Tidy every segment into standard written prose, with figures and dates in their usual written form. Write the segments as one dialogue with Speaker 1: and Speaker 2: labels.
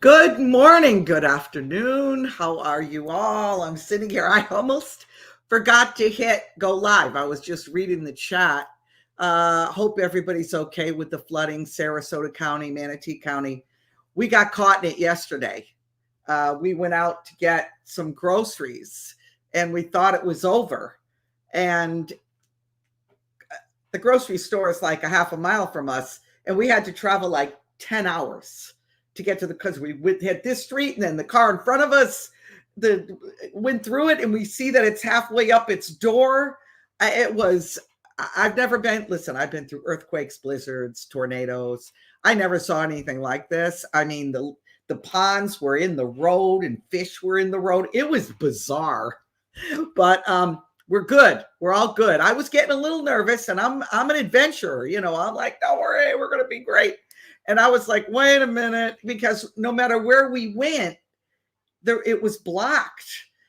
Speaker 1: Good morning, good afternoon. How are you all? I'm sitting here. I almost forgot to hit go live. I was just reading the chat. Hope everybody's okay with the flooding, Sarasota County, Manatee County. We got caught in it yesterday. We went out to get some groceries and we thought it was over. And the grocery store is like a half a mile from us, and we had to travel like 10 hours to get to because we hit this street and then the car in front of us went through it and we see that it's halfway up its door. I've never been, listen, I've been through earthquakes, blizzards, tornadoes. I never saw anything like this. I mean, the ponds were in the road and fish were in the road. It was bizarre, but we're good. We're all good. I was getting a little nervous, and I'm an adventurer. I'm like, don't worry, we're going to be great. And I was like, wait a minute, because no matter where we went, it was blocked.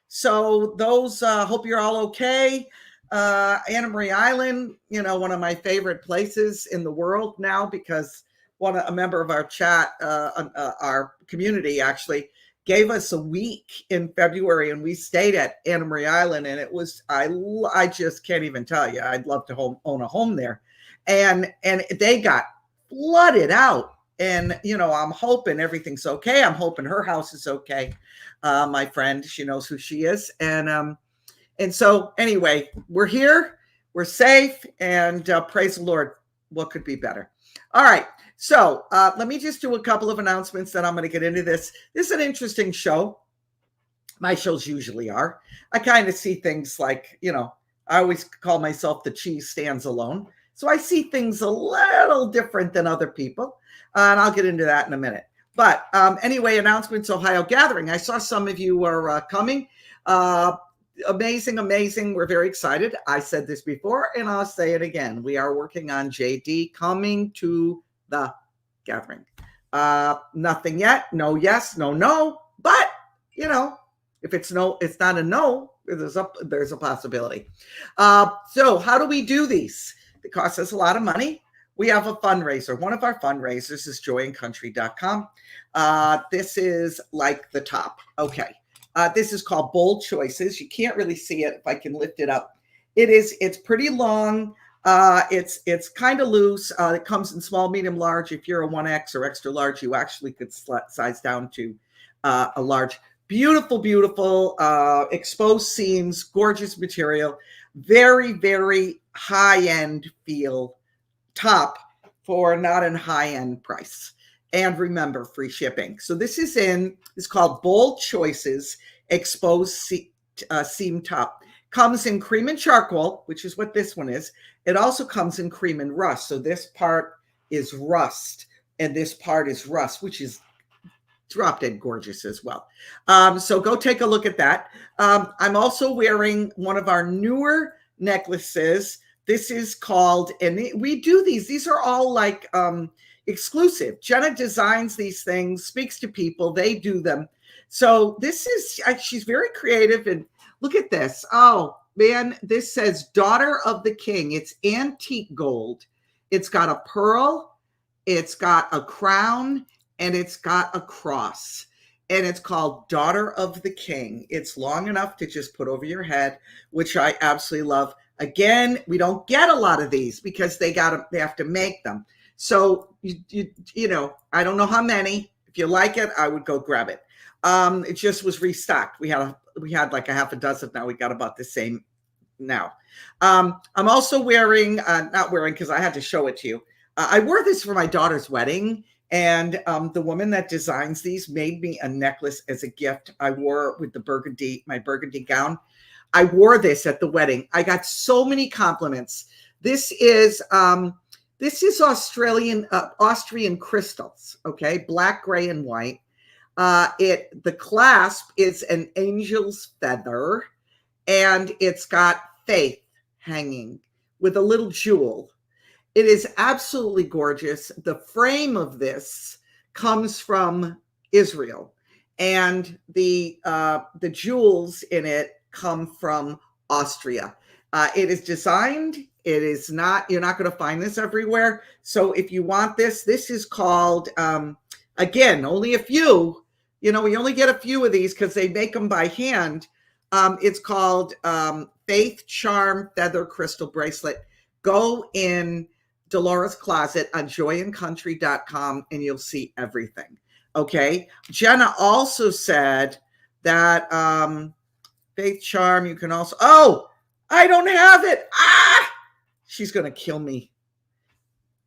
Speaker 1: So those, hope you're all okay. Anna Marie Island, one of my favorite places in the world now, because a member of our chat, our community actually gave us a week in February, and we stayed at Anna Marie Island, and it was, I just can't even tell you. I'd love to own a home there. And they got flooded out, and I'm hoping everything's okay. I'm hoping her house is okay. My friend, she knows who she is, and so anyway, we're here, we're safe, and praise the Lord. What could be better? All right, so let me just do a couple of announcements, then I'm going to get into this. This is an interesting show. My shows usually are. I kind of see things like, I always call myself the cheese stands alone. So I see things a little different than other people, and I'll get into that in a minute. But anyway, announcements, Ohio Gathering. I saw some of you are coming. Amazing. We're very excited. I said this before, and I'll say it again. We are working on JD coming to the gathering. Nothing yet. No yes, no. But, if it's no, it's not a no. There's a possibility. So how do we do these? It costs us a lot of money. We have a fundraiser. One of our fundraisers is joyandcountry.com. This is like the top. Okay. This is called Bold Choices. You can't really see it if I can lift it up. It's pretty long. It's kind of loose. It comes in small, medium, large. If you're a 1X or extra large, you actually could size down to a large. Beautiful, exposed seams, gorgeous material, very, very high-end feel, top for not a high-end price. And remember, free shipping. So this is called Bold Choices Exposed Seam Top. Comes in cream and charcoal, which is what this one is. It also comes in cream and rust. So this part is rust, and this part is rust, which is drop dead gorgeous as well. So go take a look at that. I'm also wearing one of our newer necklaces. This is called, and we do these are all like exclusive. Jenna designs these things, speaks to people, they do them. So this is, she's very creative, and look at this. Oh man, this says Daughter of the King. It's antique gold. It's got a pearl, it's got a crown, and it's got a cross, and it's called Daughter of the King. It's long enough to just put over your head, which I absolutely love. Again, we don't get a lot of these because they have to make them. So I don't know how many. If you like it, I would go grab it. It just was restocked. We had like a half a dozen. Now we got about the same now. I'm also wearing, not wearing because I had to show it to you. I wore this for my daughter's wedding. And the woman that designs these made me a necklace as a gift. I wore it with my burgundy gown. I wore this at the wedding. I got so many compliments. This is Austrian crystals. Okay, black, gray, and white. The clasp is an angel's feather, and it's got faith hanging with a little jewel. It is absolutely gorgeous. The frame of this comes from Israel, and the jewels in it come from Austria. It is designed. It is not. You're not going to find this everywhere. So if you want this is called again, only a few. You know, we only get a few of these because they make them by hand. It's called Faith Charm Feather Crystal Bracelet. Go in Delora's Closet on joyandcountry.com and you'll see everything. Okay. Jenna also said that Faith Charm, you can also, oh, I don't have it. Ah, she's going to kill me.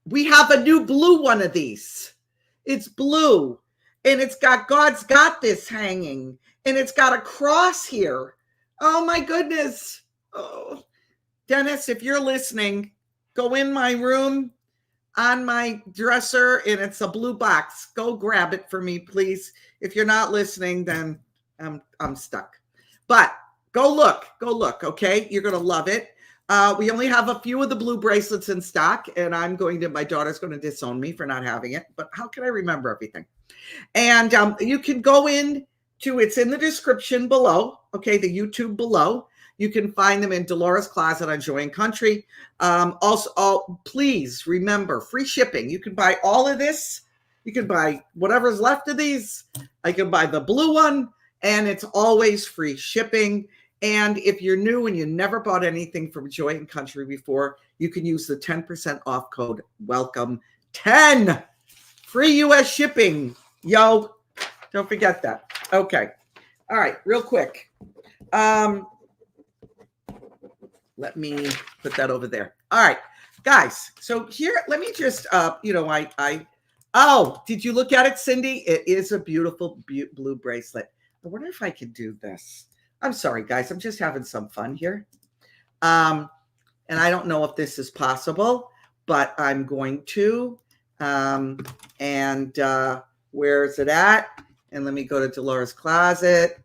Speaker 1: We have a new blue one of these. It's blue and it's got God's got this hanging and it's got a cross here. Oh my goodness. Oh, Dennis, if you're listening, go in my room on my dresser and it's a blue box. Go grab it for me, please. If you're not listening, then I'm stuck. But go look. Okay. You're going to love it. We only have a few of the blue bracelets in stock and my daughter's going to disown me for not having it, but how can I remember everything? And you can go it's in the description below. Okay. The YouTube below. You can find them in Delora's Closet on Joy and Country. Also, please remember free shipping. You can buy all of this. You can buy whatever's left of these. I can buy the blue one and it's always free shipping. And if you're new and you never bought anything from Joy and Country before, you can use the 10% off code WELCOME10. Free US shipping. Yo, don't forget that. Okay. All right, real quick. Let me put that over there. All right, guys. So here, let me just, oh, did you look at it, Cindy? It is a beautiful blue bracelet. I wonder if I could do this. I'm sorry, guys. I'm just having some fun here. And I don't know if this is possible, but I'm going to. Where is it at? And let me go to Delora's Closet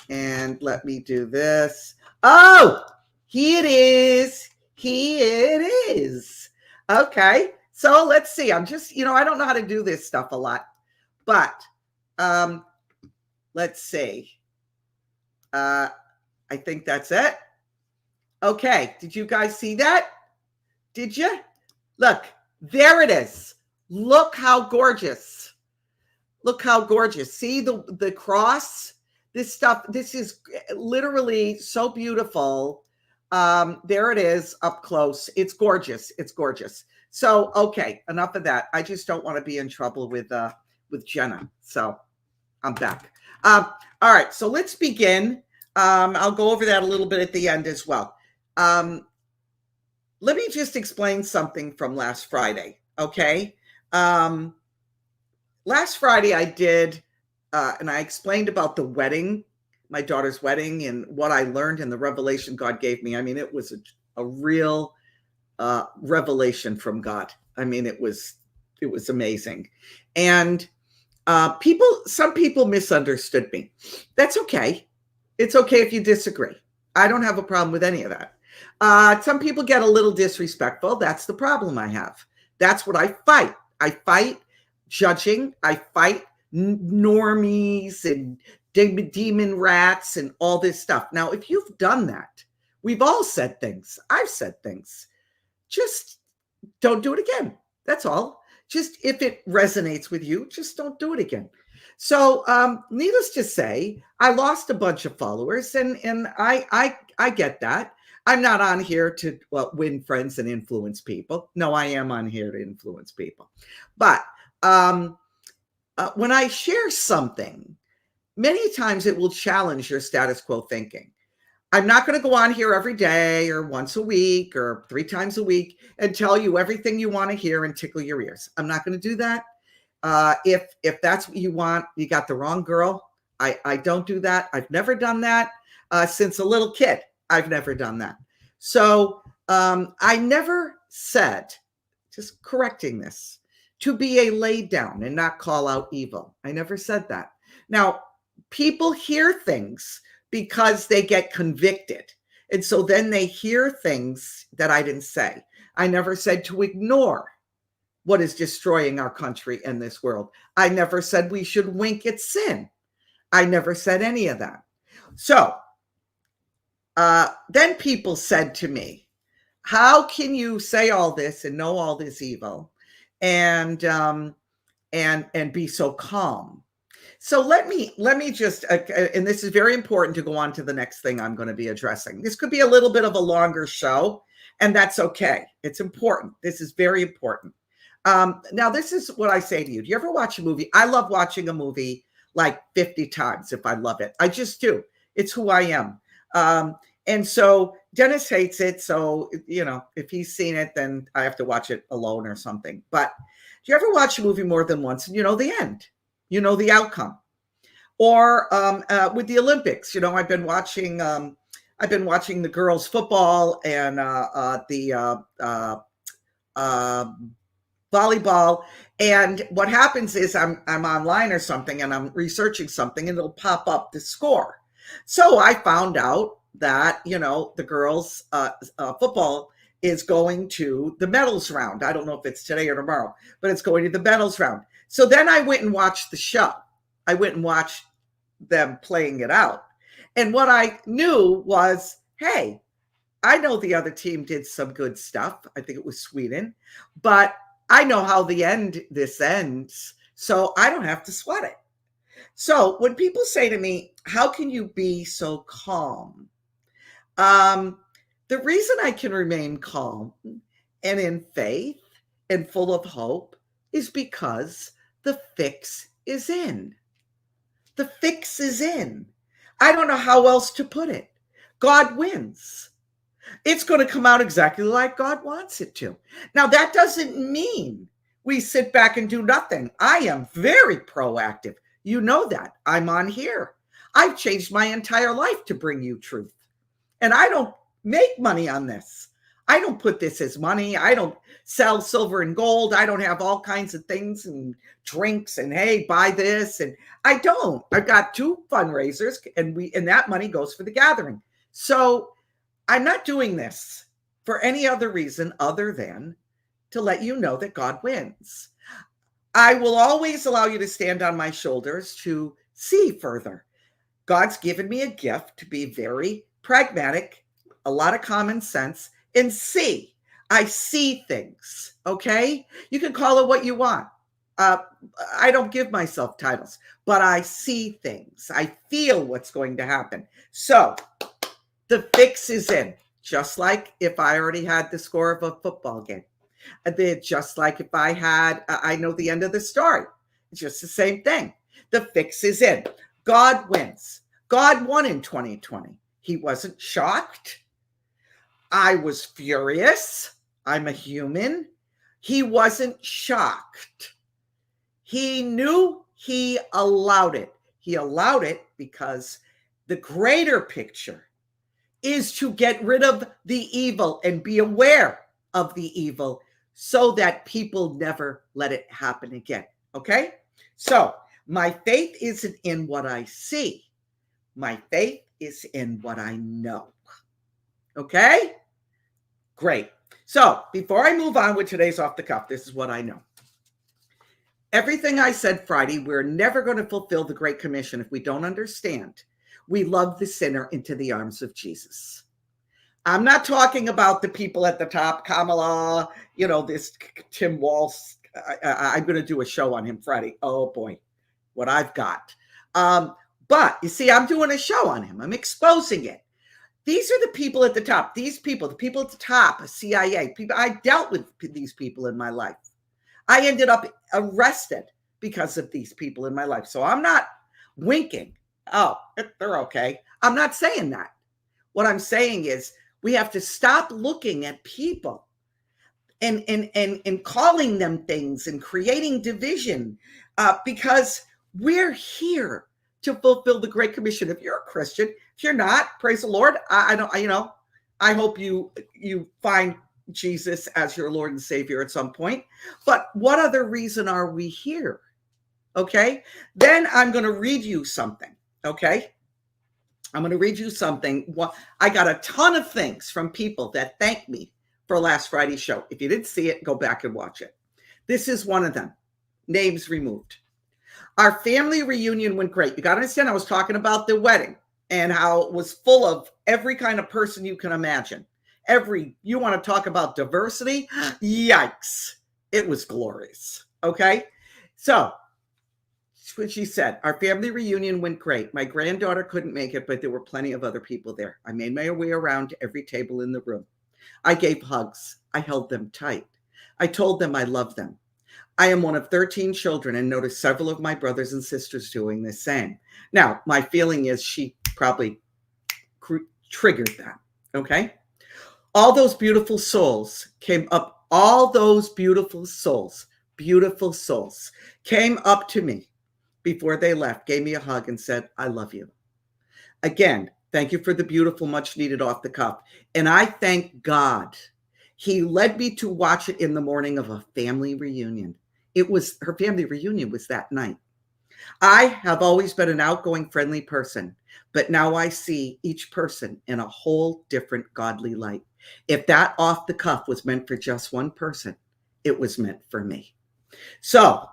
Speaker 1: and let me do this. Oh, here it is. Here it is. Okay. So let's see. I'm just, I don't know how to do this stuff a lot, but let's see. I think that's it. Okay. Did you guys see that? Did you? Look, there it is. Look how gorgeous. Look how gorgeous. See the cross? This stuff, this is literally so beautiful. There it is up close. It's gorgeous. It's gorgeous. So, okay, enough of that. I just don't want to be in trouble with Jenna. So I'm back. All right. So let's begin. I'll go over that a little bit at the end as well. Let me just explain something from last Friday. Okay. Last Friday I did, and I explained about the wedding, my daughter's wedding, and what I learned and the revelation God gave me. I mean, it was a real revelation from God. I mean, it was amazing. And some people misunderstood me. That's okay. It's okay if you disagree. I don't have a problem with any of that. Some people get a little disrespectful. That's the problem I have. That's what I fight. I fight judging. I fight normies and demon rats and all this stuff. Now, if you've done that, we've all said things. I've said things. Just don't do it again. That's all. Just if it resonates with you, just don't do it again. So, needless to say, I lost a bunch of followers, and I get that. I'm not on here to win friends and influence people. No, I am on here to influence people. But when I share something, many times it will challenge your status quo thinking. I'm not going to go on here every day or once a week or 3 times a week and tell you everything you want to hear and tickle your ears. I'm not going to do that. If that's what you want, you got the wrong girl. I don't do that. I've never done that since a little kid. I've never done that. So I never said, just correcting this, to be a laid down and not call out evil. I never said that. Now, people hear things because they get convicted. And so then they hear things that I didn't say. I never said to ignore what is destroying our country and this world. I never said we should wink at sin. I never said any of that. So then people said to me, how can you say all this and know all this evil and be so calm? So let me just, and this is very important to go on to the next thing I'm going to be addressing. This could be a little bit of a longer show, and that's okay. It's important. This is very important. Now, this is what I say to you. Do you ever watch a movie? I love watching a movie like 50 times if I love it. I just do. It's who I am. And so Dennis hates it. So, if he's seen it, then I have to watch it alone or something. But do you ever watch a movie more than once and you know the end? You know the outcome? Or with the Olympics, I've been watching the girls' football and the volleyball. And what happens is I'm online or something and I'm researching something and it'll pop up the score. So I found out that, the girls' football is going to the medals round. I don't know if it's today or tomorrow, but it's going to the medals round. So then I went and watched the show. I went and watched them playing it out. And what I knew was, hey, I know the other team did some good stuff. I think it was Sweden, but I know how this ends, so I don't have to sweat it. So when people say to me, how can you be so calm? The reason I can remain calm and in faith and full of hope is because the fix is in. The fix is in. I don't know how else to put it. God wins. It's going to come out exactly like God wants it to. Now, that doesn't mean we sit back and do nothing. I am very proactive. You know that. I'm on here. I've changed my entire life to bring you truth. And I don't make money on this. I don't put this as money. I don't sell silver and gold. I don't have all kinds of things and drinks and, hey, buy this. And I don't. I've got 2 fundraisers and that money goes for the gathering. So I'm not doing this for any other reason other than to let you know that God wins. I will always allow you to stand on my shoulders to see further. God's given me a gift to be very pragmatic, a lot of common sense, and see. I see things, okay? You can call it what you want. I don't give myself titles, but I see things. I feel what's going to happen. So the fix is in, just like if I already had the score of a football game. Just like if I know the end of the story. It's just the same thing. The fix is in. God wins. God won in 2020. He wasn't shocked. I was furious. I'm a human. He wasn't shocked. He knew, he allowed it. He allowed it because the greater picture is to get rid of the evil and be aware of the evil so that people never let it happen again. Okay? So my faith isn't in what I see. My faith is in what I know. Okay? Great. So before I move on with today's off the cuff, this is what I know. Everything I said Friday, we're never going to fulfill the Great Commission if we don't understand. We love the sinner into the arms of Jesus. I'm not talking about the people at the top, Kamala, this Tim Walsh. I'm going to do a show on him Friday. Oh boy, what I've got. But you see, I'm doing a show on him. I'm exposing it. These are the people at the top. These people, the people at the top, CIA, people. I dealt with these people in my life. I ended up arrested because of these people in my life. So I'm not winking. Oh, they're okay. I'm not saying that. What I'm saying is we have to stop looking at people and calling them things and creating division because we're here to fulfill the Great Commission. If you're a Christian, if you're not, praise the Lord. I don't. I hope you find Jesus as your Lord and Savior at some point. But what other reason are we here? Okay. Then I'm going to read you something. Okay. I'm going to read you something. Well, I got a ton of things from people that thanked me for last Friday's show. If you didn't see it, go back and watch it. This is one of them. Names removed. Our family reunion went great. You got to understand, I was talking about the wedding and how it was full of every kind of person you can imagine. You want to talk about diversity? Yikes. It was glorious. Okay. So what she said. Our family reunion went great. My granddaughter couldn't make it, but there were plenty of other people there. I made my way around to every table in the room. I gave hugs. I held them tight. I told them I loved them. I am one of 13 children and noticed several of my brothers and sisters doing the same. Now, my feeling is she probably triggered that, okay? All those beautiful souls came up, beautiful souls came up to me before they left, gave me a hug and said, I love you. Again, thank you for the beautiful, much needed off the cuff. And I thank God he led me to watch it in the morning of a family reunion. Her family reunion was that night. I have always been an outgoing, friendly person, but now I see each person in a whole different godly light. If that off the cuff was meant for just one person, it was meant for me. So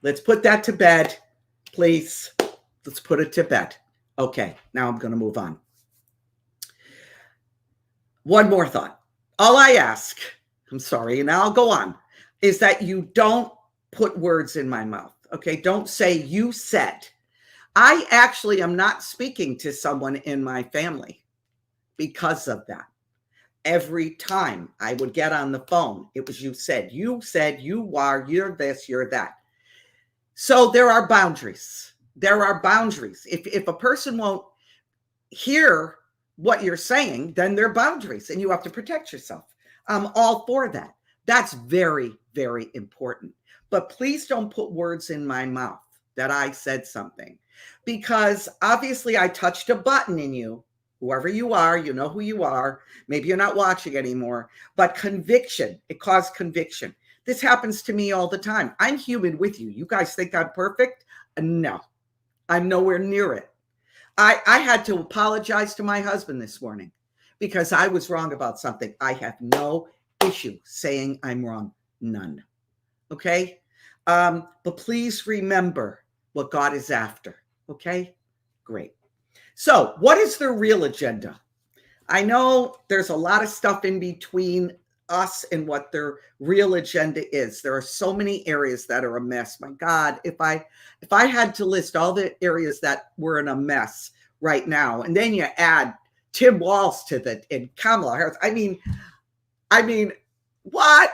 Speaker 1: let's put that to bed, please. Let's put it to bed. Okay, now I'm going to move on. One more thought. All I ask, I'm sorry, and I'll go on, is that you don't put words in my mouth. Okay, don't say you said. I actually am not speaking to someone in my family because of that. Every time I would get on the phone, it was you said, you are, you're this, you're that. So there are boundaries. There are boundaries. If a person won't hear what you're saying, then there are boundaries and you have to protect yourself. I'm all for that. That's very, very important. But please don't put words in my mouth that I said something, because obviously I touched a button in you. Whoever you are, you know who you are. Maybe you're not watching anymore, but conviction, it caused conviction. This happens to me all the time. I'm human with you. You guys think I'm perfect? No, I'm nowhere near it. I had to apologize to my husband this morning because I was wrong about something. I have no issue saying I'm wrong. None. Okay? But please remember what God is after. Okay? Great. So what is their real agenda? I know there's a lot of stuff in between us and what their real agenda is. There are so many areas that are a mess. My God, if I had to list all the areas that were in a mess right now, and then you add Tim Walz to that and Kamala Harris, I mean, what?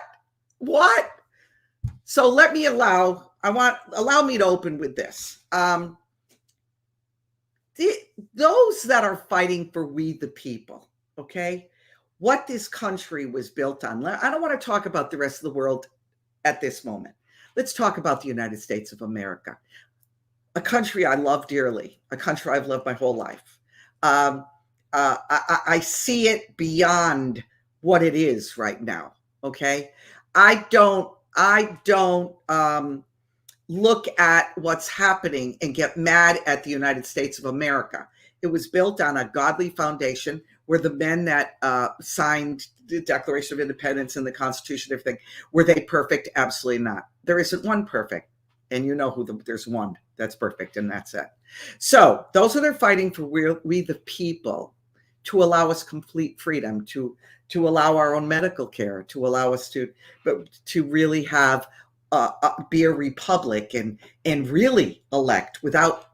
Speaker 1: So let me allow me to open with this. Those that are fighting for we the people, okay, what this country was built on. I don't want to talk about the rest of the world at this moment. Let's talk about the United States of America, a country I love dearly, a country I've loved my whole life. I see it beyond what it is right now, okay? I don't look at what's happening and get mad at the United States of America. It was built on a godly foundation where the men that signed the Declaration of Independence and the Constitution, everything, were they perfect? Absolutely not. There isn't one perfect. And you know there's one that's perfect, and that's it. So those that are fighting for we the people, to allow us complete freedom, to allow our own medical care, to allow us to really have be a republic and really elect without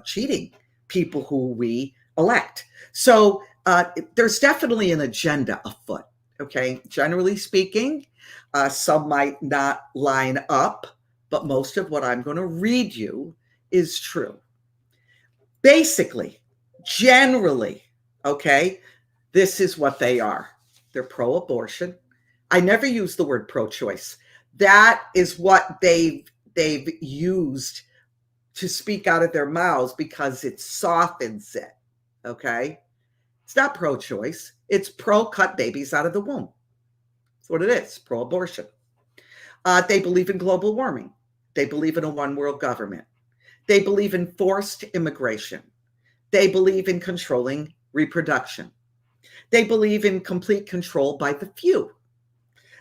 Speaker 1: cheating people who we elect. So there's definitely an agenda afoot. Okay, generally speaking, some might not line up, but most of what I'm going to read you is true. Basically, generally, okay, this is what they are. They're pro-abortion. I never use the word pro-choice. That is what they've used to speak out of their mouths because it softens it, okay? It's not pro-choice. It's pro-cut babies out of the womb. That's what it is, pro-abortion. They believe in global warming. They believe in a one-world government. They believe in forced immigration. They believe in controlling reproduction. They believe in complete control by the few.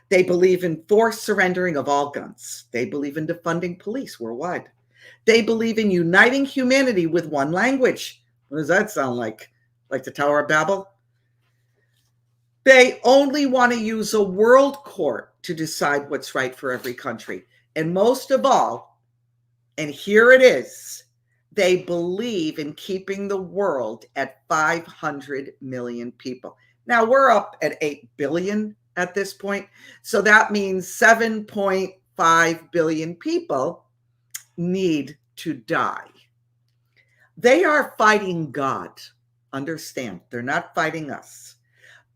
Speaker 1: They believe in forced surrendering of all guns. They believe in defunding police worldwide. They believe in uniting humanity with one language. What does that sound like? Like the Tower of Babel? They only want to use a world court to decide what's right for every country. And most of all, And here it is. They believe in keeping the world at 500 million people. Now we're up at 8 billion at this point. So that means 7.5 billion people need to die. They are fighting God. Understand, they're not fighting us.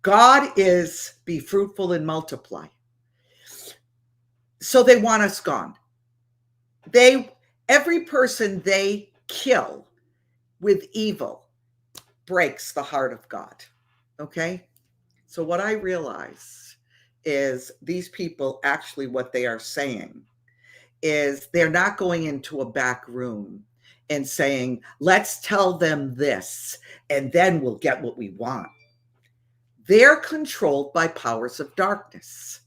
Speaker 1: God is be fruitful and multiply. So they want us gone. Every person they kill with evil breaks the heart of God. Okay? So what I realize is these people actually what they are saying is they're not going into a back room and saying, let's tell them this, and then we'll get what we want. They're controlled by powers of darkness.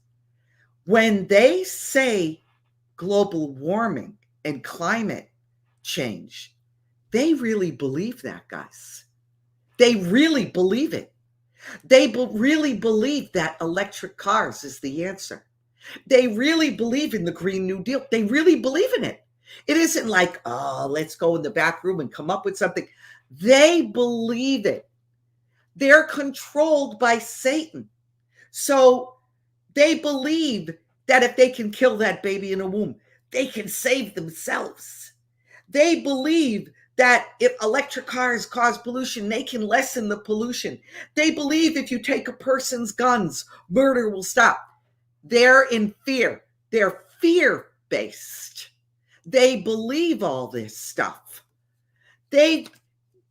Speaker 1: When they say global warming and climate change, they really believe that, guys. They really believe it. They really believe that electric cars is the answer. They really believe in the Green New Deal. They really believe in it. It isn't like, oh, let's go in the back room and come up with something. They believe it. They're controlled by Satan. So they believe that if they can kill that baby in a womb, they can save themselves. They believe that if electric cars cause pollution, they can lessen the pollution. They believe if you take a person's guns, murder will stop. They're in fear. They're fear-based. They believe all this stuff.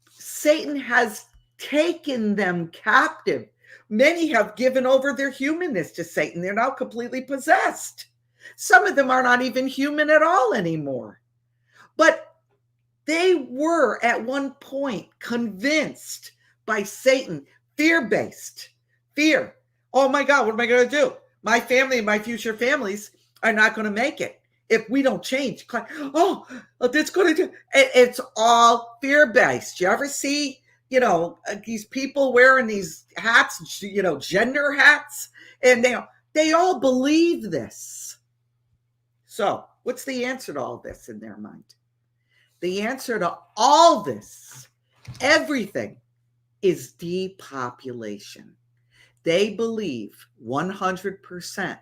Speaker 1: Satan has taken them captive. Many have given over their humanness to Satan. They're now completely possessed. Some of them are not even human at all anymore. But they were at one point convinced by Satan, fear-based. Fear. Oh my God, what am I going to do? My family and my future families are not going to make it if we don't change. Oh, that's going to do. It's all fear-based. You ever see, these people wearing these hats, gender hats, and they all believe this. So what's the answer to all this in their mind? The answer to all this, everything, is depopulation. They believe 100%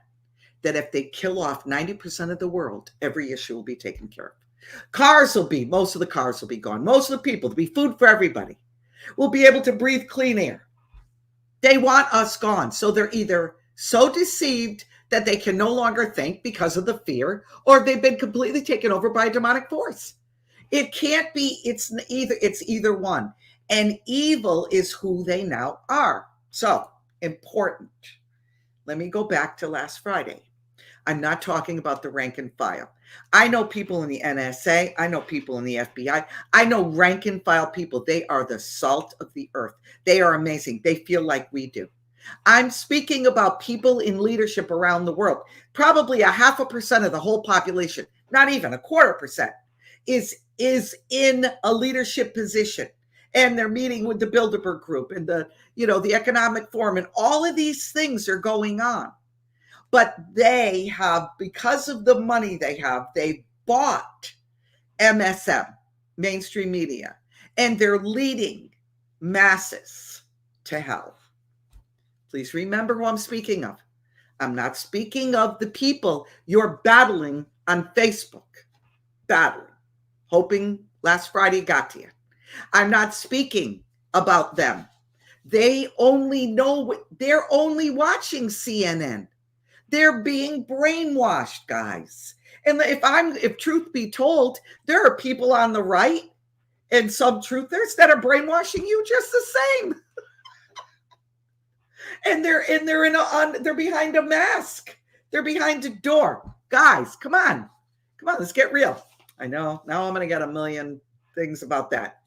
Speaker 1: that if they kill off 90% of the world, every issue will be taken care of. Most of the cars will be gone. Most of the people, there'll be food for everybody. We'll be able to breathe clean air. They want us gone. So they're either so deceived that they can no longer think because of the fear, or they've been completely taken over by a demonic force. It can't be, it's either one. And evil is who they now are. So, important. Let me go back to last Friday. I'm not talking about the rank and file. I know people in the NSA. I know people in the FBI. I know rank and file people. They are the salt of the earth. They are amazing. They feel like we do. I'm speaking about people in leadership around the world. Probably 0.5% of the whole population, not even 0.25%, is in a leadership position. And they're meeting with the Bilderberg Group and the Economic Forum, and all of these things are going on. But they have, because of the money they bought MSM, mainstream media, and they're leading masses to hell. Please remember who I'm speaking of. I'm not speaking of the people you're battling on Facebook. Hoping last Friday got to you. I'm not speaking about them. They only know, they're only watching CNN. They're being brainwashed, guys. And if truth be told, there are people on the right and some truthers that are brainwashing you just the same. And they're behind a mask. They're behind a door. Guys, come on, let's get real. I know now I'm going to get a million things about that.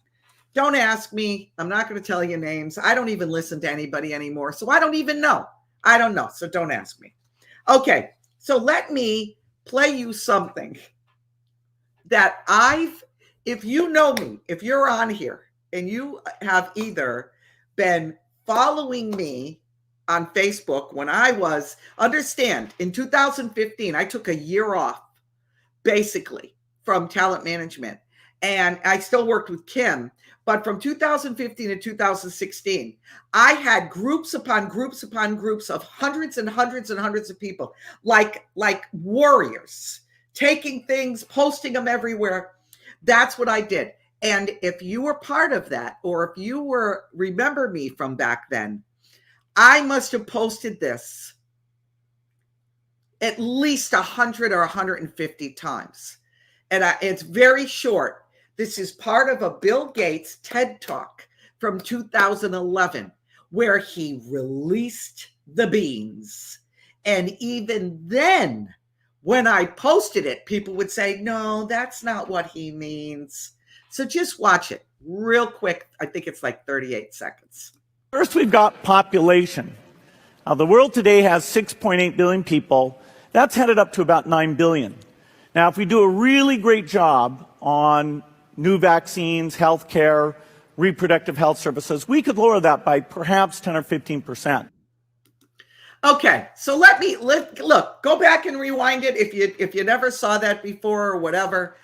Speaker 1: Don't ask me. I'm not going to tell you names. I don't even listen to anybody anymore. So I don't even know. I don't know. So don't ask me. Okay. So let me play you something that if you know me, if you're on here and you have either been following me on Facebook when understand, in 2015, I took a year off, basically, from talent management. And I still worked with Kim, but from 2015 to 2016, I had groups upon groups upon groups of hundreds and hundreds and hundreds of people, like warriors, taking things, posting them everywhere. That's what I did. And if you were part of that, or if you were remember me from back then, I must have posted this at least 100 or 150 times. And it's very short. This is part of a Bill Gates TED Talk from 2011, where he released the beans. And even then, when I posted it, people would say, no, that's not what he means. So just watch it real quick. I think it's like 38 seconds.
Speaker 2: First, we've got population. The world today has 6.8 billion people. That's headed up to about 9 billion. Now, if we do a really great job on new vaccines, healthcare, reproductive health services, we could lower that by perhaps 10 or 15%.
Speaker 1: Okay, so look, go back and rewind it if you never saw that before or whatever.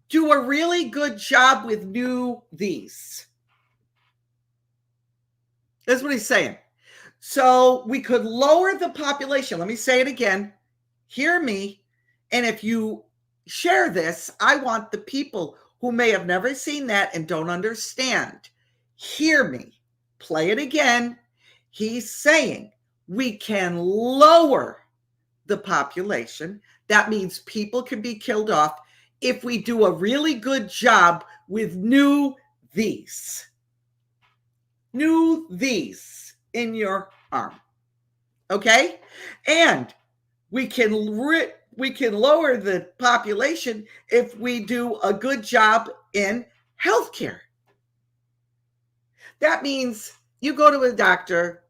Speaker 1: Do a really good job with these. That's what he's saying. So we could lower the population. Let me say it again. Hear me. And if you share this, I want the people who may have never seen that and don't understand, hear me. Play it again. He's saying we can lower the population. That means people can be killed off if we do a really good job with these in your arm. Okay? And we can lower the population if we do a good job in healthcare. That means you go to a doctor,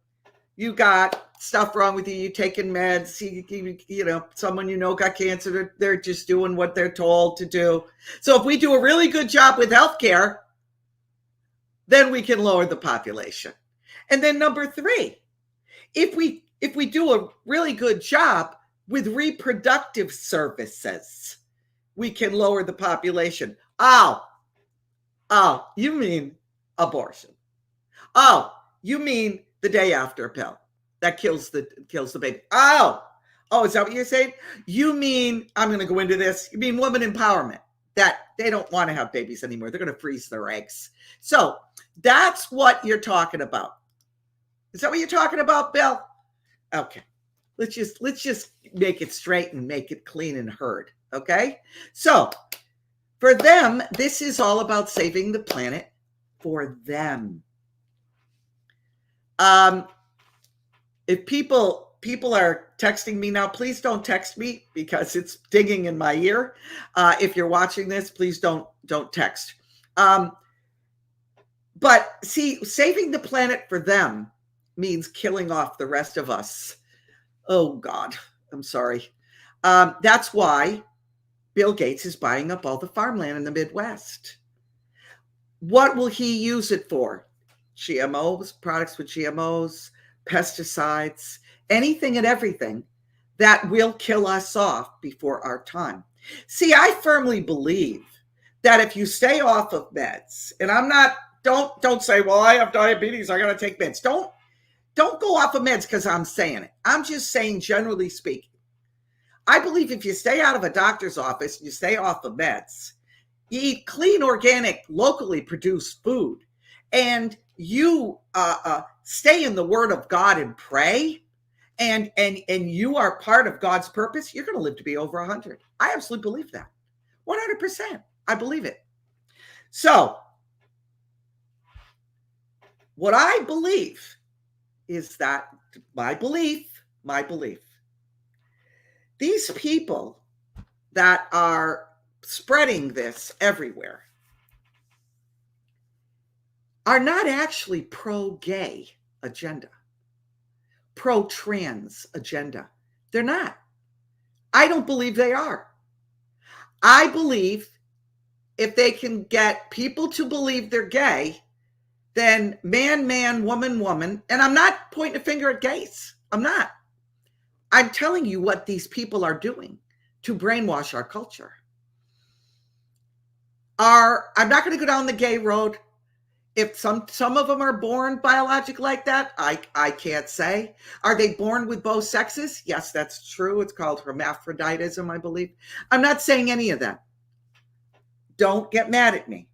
Speaker 1: you got stuff wrong with you, you're taking meds, you know, someone you know got cancer, they're just doing what they're told to do. So if we do a really good job with healthcare, then we can lower the population. And then number 3, if we do a really good job with reproductive services, we can lower the population. Oh, you mean abortion. Oh, you mean the day after pill that kills the baby. Oh, is that what you're saying? You mean, I'm going to go into this, you mean women empowerment, that they don't want to have babies anymore. They're going to freeze their eggs. So that's what you're talking about. Is that what you're talking about, Bill? Okay. Let's just make it straight and make it clean and heard. Okay. So for them, this is all about saving the planet for them. If people are texting me now, please don't text me because it's dinging in my ear. If you're watching this, please don't text. But see, saving the planet for them means killing off the rest of us. Oh God, I'm sorry. That's why Bill Gates is buying up all the farmland in the Midwest. What will he use it for? GMOs, products with GMOs, pesticides, anything and everything that will kill us off before our time. See, I firmly believe that if you stay off of meds, and don't say, well, I have diabetes, I got to take meds. Don't go off of meds because I'm saying it. I'm just saying, generally speaking, I believe if you stay out of a doctor's office, you stay off of meds, you eat clean, organic, locally produced food, and you stay in the Word of God and pray, and you are part of God's purpose, you're going to live to be over 100. I absolutely believe that. 100%. I believe it. So what I believe is that my belief, these people that are spreading this everywhere are not actually pro-gay agenda, pro-trans agenda. They're not. I don't believe they are. I believe if they can get people to believe they're gay, then man, woman, and I'm not pointing a finger at gays. I'm not. I'm telling you what these people are doing to brainwash our culture. I'm not going to go down the gay road. If some of them are born biologic like that, I can't say. Are they born with both sexes? Yes, that's true. It's called hermaphroditism, I believe. I'm not saying any of that. Don't get mad at me.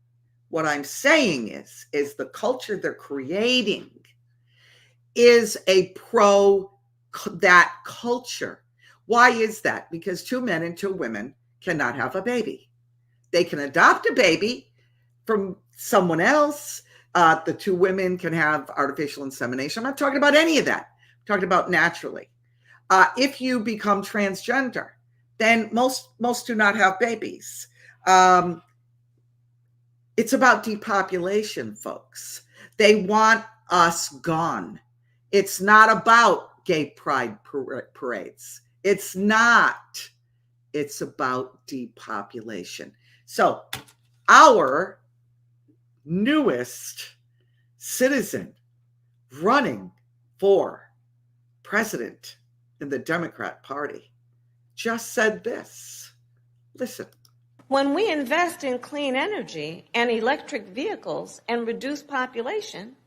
Speaker 1: What I'm saying is the culture they're creating is a pro that culture. Why is that? Because 2 men and 2 women cannot have a baby. They can adopt a baby from someone else. The 2 women can have artificial insemination. I'm not talking about any of that. I'm talking about naturally. If you become transgender, then most do not have babies. It's about depopulation, folks. They want us gone. It's not about gay pride parades. It's not. It's about depopulation. So our newest citizen running for president in the Democrat Party just said this. Listen.
Speaker 3: When we invest in clean energy and electric vehicles and reduce population,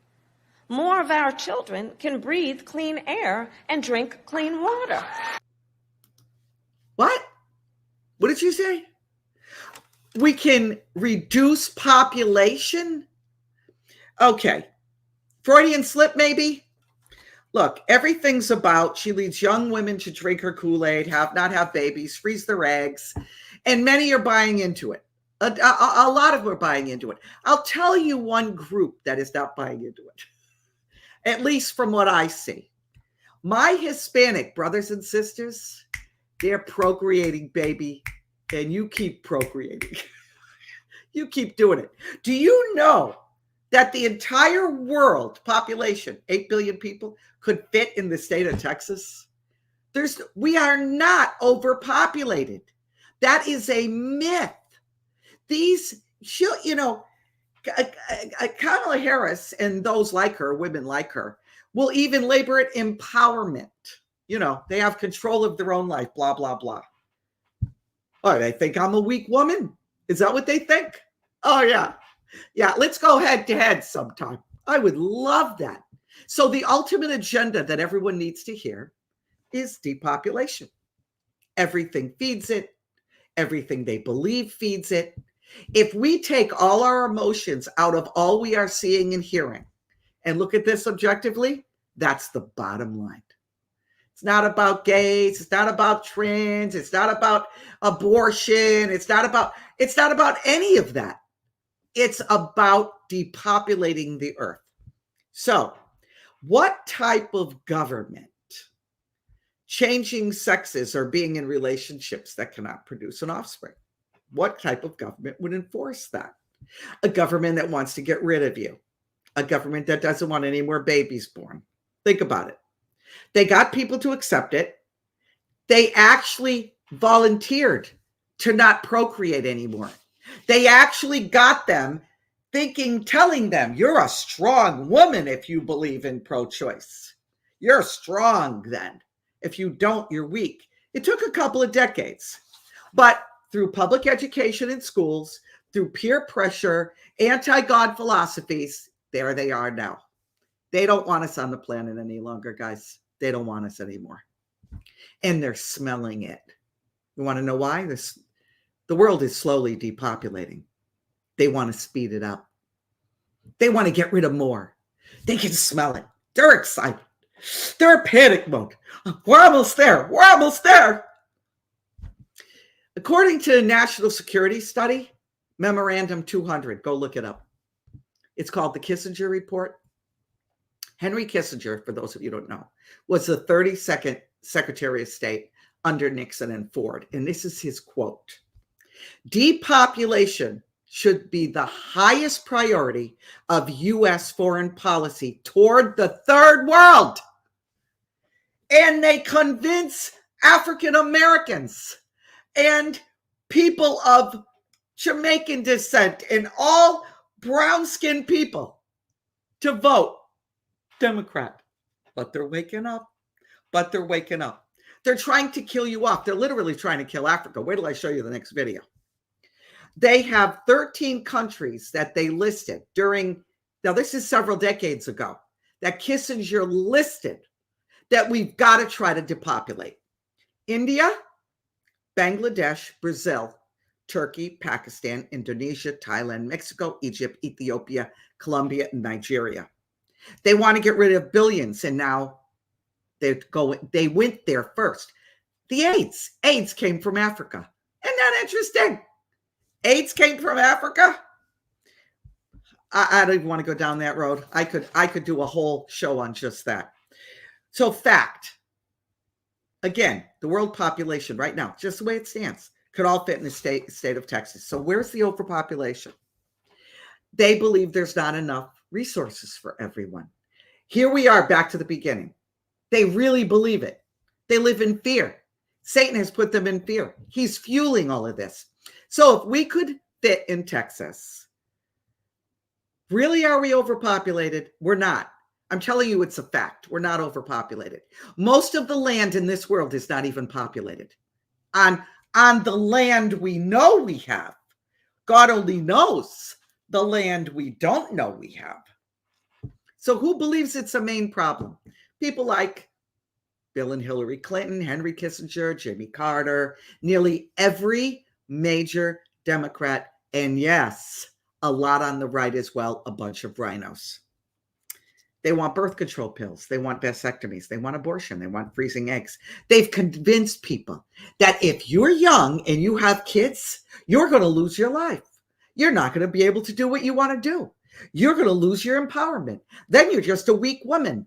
Speaker 3: more of our children can breathe clean air and drink clean water.
Speaker 1: What? What did you say? We can reduce population? Okay. Freudian slip, maybe? Look, everything's about she leads young women to drink her Kool-Aid, not have babies, freeze their eggs, and many are buying into it. A lot of them are buying into it. I'll tell you one group that is not buying into it, at least from what I see. My Hispanic brothers and sisters, they're procreating, baby, and you keep procreating. You keep doing it. Do you know that the entire world population, 8 billion people, could fit in the state of Texas? We are not overpopulated. That is a myth. Kamala Harris and those like her, women like her, will even labor it empowerment. They have control of their own life, blah, blah, blah. Oh, they think I'm a weak woman. Is that what they think? Oh, yeah. Yeah, let's go head to head sometime. I would love that. So the ultimate agenda that everyone needs to hear is depopulation. Everything feeds it. Everything they believe feeds it. If we take all our emotions out of all we are seeing and hearing and look at this objectively, that's the bottom line. It's not about gays. It's not about trans. It's not about abortion. It's not about any of that. It's about depopulating the earth. So, what type of government, changing sexes or being in relationships that cannot produce an offspring, what type of government would enforce that? A government that wants to get rid of you. A government that doesn't want any more babies born. Think about it. They got people to accept it. They actually volunteered to not procreate anymore. They actually got them telling them, you're a strong woman if you believe in pro-choice. You're strong then. If you don't, you're weak. It took a couple of decades. But through public education in schools, through peer pressure, anti-God philosophies, there they are now. They don't want us on the planet any longer, guys. They don't want us anymore. And they're smelling it. You want to know why? The world is slowly depopulating. They want to speed it up. They want to get rid of more. They can smell it. They're excited. They're in panic mode. We're almost there. We're almost there. According to a national security study, Memorandum 200, go look it up. It's called the Kissinger Report. Henry Kissinger, for those of you who don't know, was the 32nd Secretary of State under Nixon and Ford. And this is his quote. Depopulation should be the highest priority of U.S. foreign policy toward the third world. And they convince African Americans and people of Jamaican descent and all brown-skinned people to vote Democrat. But they're waking up. They're trying to kill you off. They're literally trying to kill Africa. Wait till I show you the next video. They have 13 countries that they listed now this is several decades ago, that Kissinger listed that we've got to try to depopulate. India, Bangladesh, Brazil, Turkey, Pakistan, Indonesia, Thailand, Mexico, Egypt, Ethiopia, Colombia, and Nigeria. They want to get rid of billions, and now they went there first. The AIDS came from Africa. Isn't that interesting? AIDS came from Africa. I don't even want to go down that road. I could do a whole show on just that. So fact, again, the world population right now, just the way it stands, could all fit in the state of Texas. So where's the overpopulation? They believe there's not enough resources for everyone. Here we are back to the beginning. They really believe it. They live in fear. Satan has put them in fear. He's fueling all of this. So if we could fit in Texas, really, are we overpopulated? We're not. I'm telling you, it's a fact. We're not overpopulated. Most of the land in this world is not even populated. On the land we know we have. God only knows the land we don't know we have. So who believes it's a main problem? People like Bill and Hillary Clinton, Henry Kissinger, Jimmy Carter, nearly every major Democrat, and yes, a lot on the right as well, a bunch of rhinos. They want birth control pills. They want vasectomies. They want abortion. They want freezing eggs. They've convinced people that if you're young and you have kids, you're going to lose your life. You're not going to be able to do what you want to do. You're going to lose your empowerment. Then you're just a weak woman.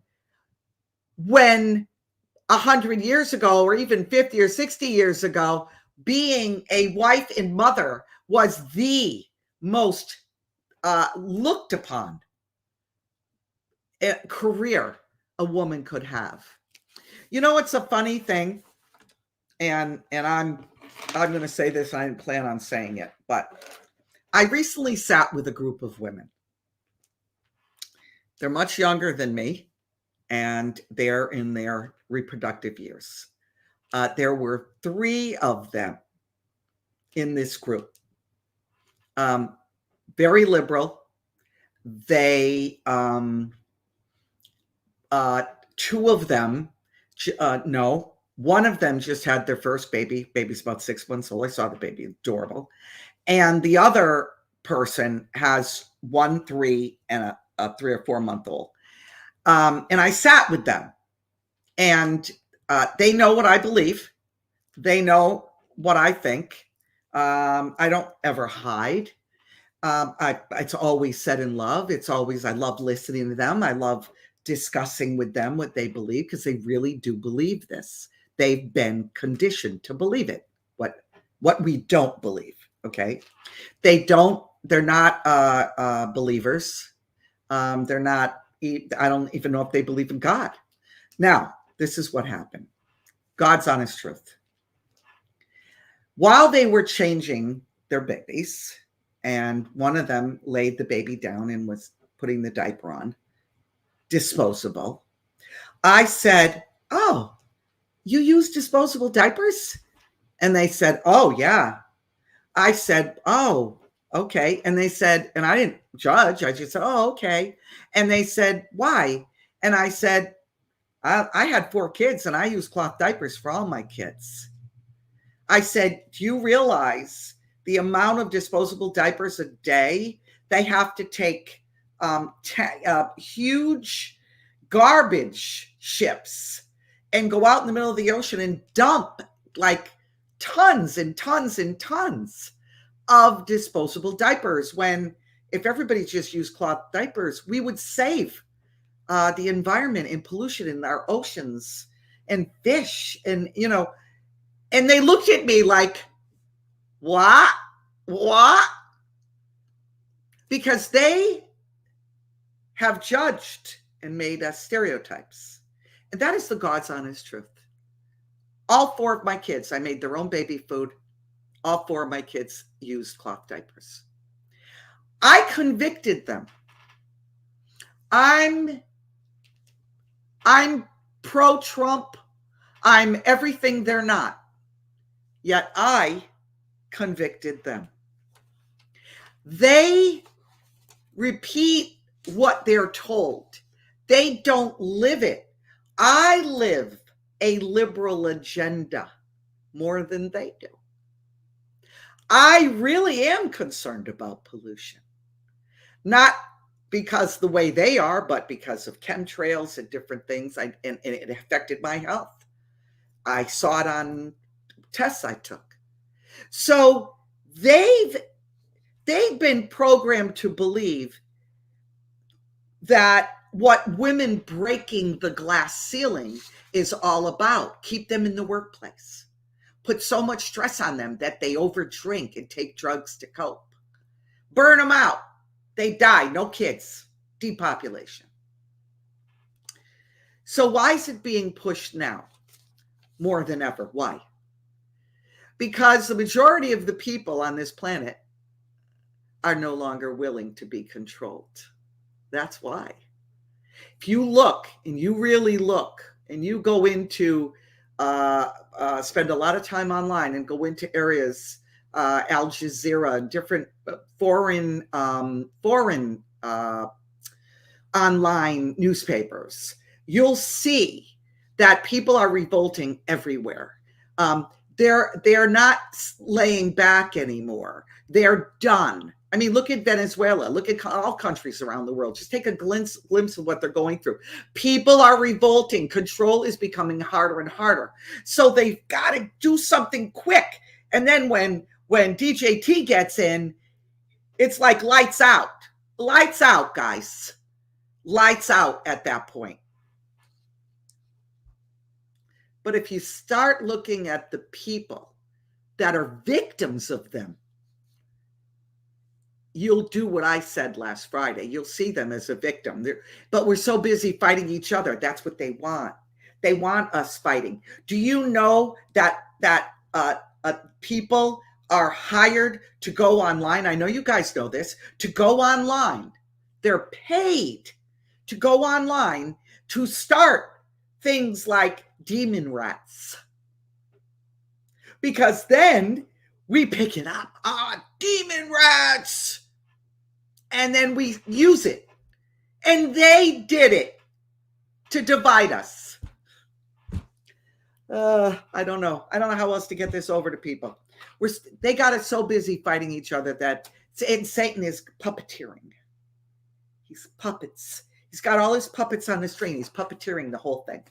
Speaker 1: When 100 years ago, or even 50 or 60 years ago, being a wife and mother was the most looked upon career a woman could have. You know, it's a funny thing, and I'm going to say this. I didn't plan on saying it, but I recently sat with a group of women. They're much younger than me, and they're in their reproductive years. There were 3 of them in this group. Very liberal. They, 2 of them, no, one of them just had their first baby. Baby's about 6 months old. I saw the baby, adorable. And the other person has 1, 3, and a 3 or 4 month old. And I sat with them, and they know what I believe. They know what I think. I don't ever hide. It's always said in love. It's always, I love listening to them. I love discussing with them what they believe, because they really do believe this. They've been conditioned to believe it. What we don't believe. Okay. They're not believers. They're not, I don't even know if they believe in God. Now, this is what happened. God's honest truth. While they were changing their babies, and one of them laid the baby down and was putting the diaper on, disposable, I said, "Oh, you use disposable diapers?" And they said, "Oh, yeah." I said, "Oh, okay." And they said, and I didn't judge. I just said, "Oh, okay." And they said, "Why?" And I said, I had 4 kids and I use cloth diapers for all my kids. I said, "Do you realize the amount of disposable diapers a day? They have to take huge garbage ships and go out in the middle of the ocean and dump like tons and tons and tons of disposable diapers, when if everybody just used cloth diapers, we would save the environment and pollution in our oceans and fish." And, you know, and they looked at me like, what? Because they have judged and made us stereotypes. And that is the God's honest truth. All 4 of my kids, I made their own baby food. All 4 of my kids used cloth diapers. I convicted them. I'm pro-Trump. I'm everything they're not, yet I convicted them. They repeat what they're told. They don't live it. I live a liberal agenda more than they do. I really am concerned about pollution, not because the way they are, but because of chemtrails and different things. And it affected my health. I saw it on tests I took. So they've been programmed to believe that what women breaking the glass ceiling is all about. Keep them in the workplace. Put so much stress on them that they overdrink and take drugs to cope. Burn them out. They die. No kids. Depopulation. So why is it being pushed now more than ever? Why? Because the majority of the people on this planet are no longer willing to be controlled. That's why. If you look and you really look and you go into, spend a lot of time online and go into areas, Al Jazeera, different foreign online newspapers, you'll see that people are revolting everywhere. They're not laying back anymore. They're done. I mean, look at Venezuela. Look at all countries around the world. Just take a glimpse of what they're going through. People are revolting. Control is becoming harder and harder. So they've got to do something quick. And then when DJT gets in, it's like lights out. Lights out, guys. Lights out at that point. But if you start looking at the people that are victims of them, you'll do what I said last Friday. You'll see them as a victim. But we're so busy fighting each other. That's what they want. They want us fighting. Do you know that people are hired to go online? I know you guys know this. To go online. They're paid to go online to start things like demon rats. Because then we pick it up. Demon rats. And then we use it. And they did it to divide us. I don't know. I don't know how else to get this over to people. They got us so busy fighting each other that Satan is puppeteering. He's puppets. He's got all his puppets on the string. He's puppeteering the whole thing.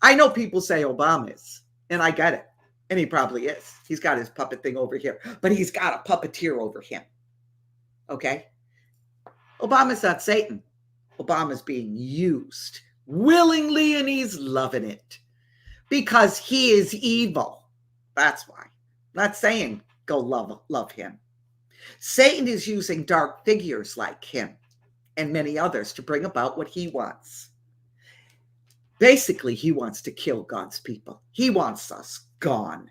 Speaker 1: I know people say Obama is, and I get it. And he probably is. He's got his puppet thing over here, but he's got a puppeteer over him. Okay? Obama's not Satan. Obama's being used willingly, and he's loving it because he is evil. That's why. I'm not saying go love him. Satan is using dark figures like him and many others to bring about what he wants. Basically, he wants to kill God's people. He wants us gone.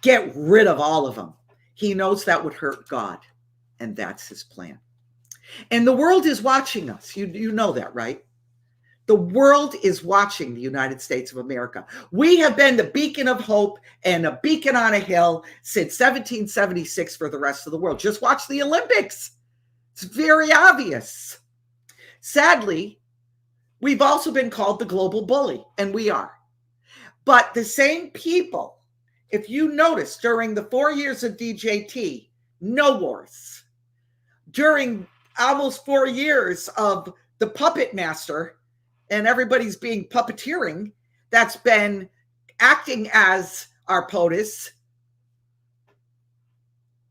Speaker 1: Get rid of all of them. He knows that would hurt God, and that's his plan. And the world is watching us. You know that, right? The world is watching the United States of America. We have been the beacon of hope and a beacon on a hill since 1776 for the rest of the world. Just watch the Olympics. It's very obvious. Sadly, we've also been called the global bully, and we are. But the same people, if you notice, during the 4 years of DJT, no wars. During almost 4 years of the puppet master, and everybody's being puppeteering, that's been acting as our POTUS,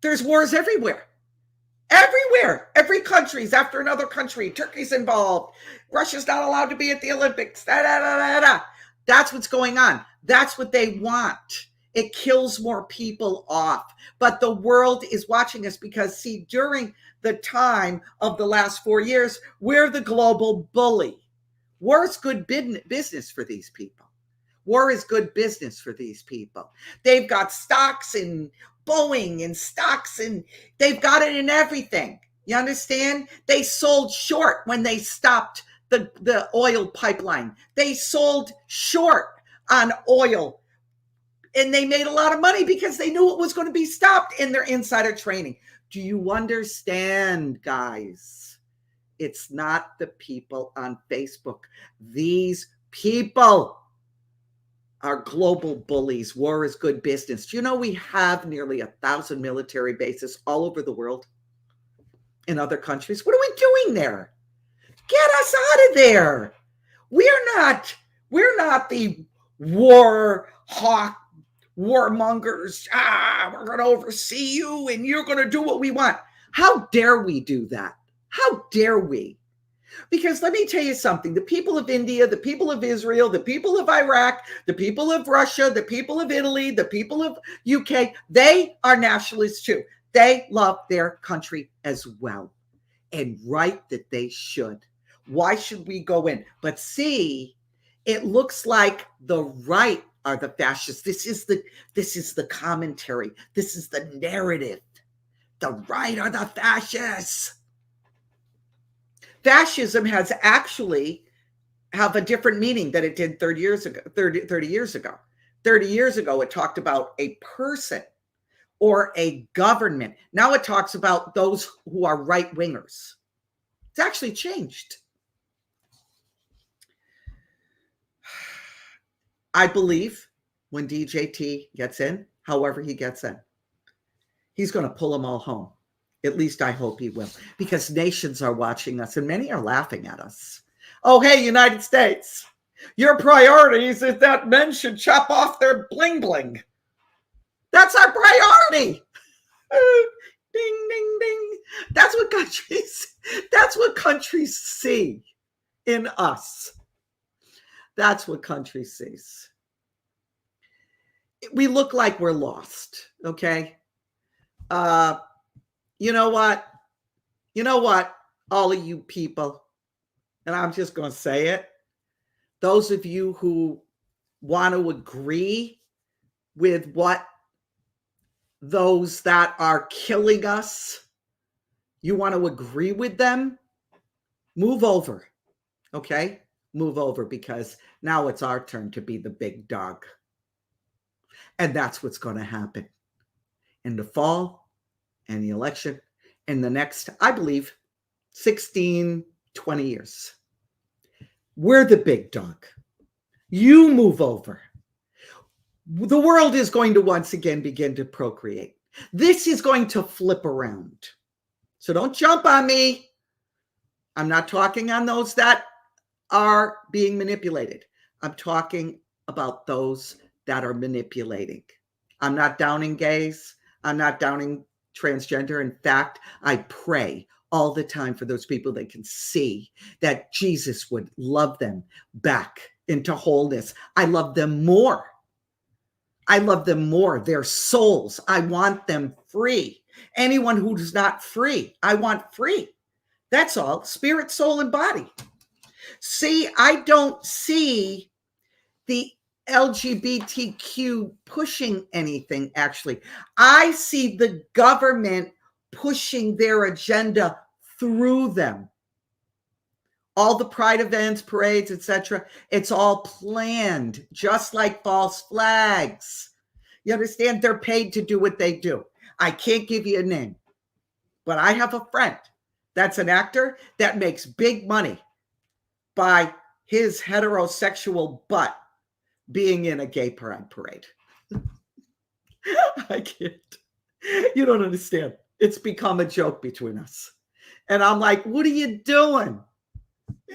Speaker 1: there's wars everywhere. Everywhere. Every country's after another country. Turkey's involved. Russia's not allowed to be at the Olympics. That's what's going on. That's what they want. It kills more people off. But the world is watching us because, see, during the time of the last 4 years, we're the global bully. War is good business for these people. War is good business for these people. They've got stocks in Boeing and stocks, and they've got it in everything. You understand? They sold short when they stopped the oil pipeline. They sold short on oil. And they made a lot of money because they knew it was going to be stopped in their insider training. Do you understand, guys? It's not the people on Facebook. These people are global bullies. War is good business. Do you know we have nearly 1,000 military bases all over the world in other countries? What are we doing there? Get us out of there. We're not the war hawk, warmongers. We're going to oversee you and you're going to do what we want. How dare we do that? How dare we? Because let me tell you something. The people of India, the people of Israel, the people of Iraq, the people of Russia, the people of Italy, the people of UK, they are nationalists too. They love their country as well. And right that they should. Why should we go in? But see, it looks like the right are the fascists. This is the commentary. This is the narrative. The right are the fascists. Fascism has actually have a different meaning than it did 30 years ago. 30 years ago. 30 years ago, it talked about a person or a government. Now it talks about those who are right-wingers. It's actually changed. I believe when DJT gets in, however he gets in, he's going to pull them all home. At least I hope he will, because nations are watching us and many are laughing at us. Oh, hey, United States, your priorities is that men should chop off their bling bling. That's our priority. Ding, ding, ding. That's what countries see in us. That's what countries sees. We look like we're lost, okay? You know what? All of you people, and I'm just going to say it, those of you who want to agree with what those that are killing us, you want to agree with them, move over, okay? Move over, because now it's our turn to be the big dog. And that's what's going to happen in the fall and the election in the next, I believe, 16, 20 years. We're the big dog. You move over. The world is going to once again begin to procreate. This is going to flip around. So don't jump on me. I'm not talking on those that are being manipulated. I'm talking about those that are manipulating. I'm not downing gays. I'm not downing transgender. In fact, I pray all the time for those people that can see that Jesus would love them back into wholeness. I love them more. I love them more. Their souls. I want them free. Anyone who's not free, I want free. That's all. Spirit, soul, and body. See, I don't see the LGBTQ pushing anything, actually. I see the government pushing their agenda through them. All the pride events, parades, etc., it's all planned, just like false flags. You understand? They're paid to do what they do. I can't give you a name, but I have a friend that's an actor that makes big money by his heterosexual butt being in a gay pride parade. I can't. You don't understand. It's become a joke between us. And I'm like, what are you doing?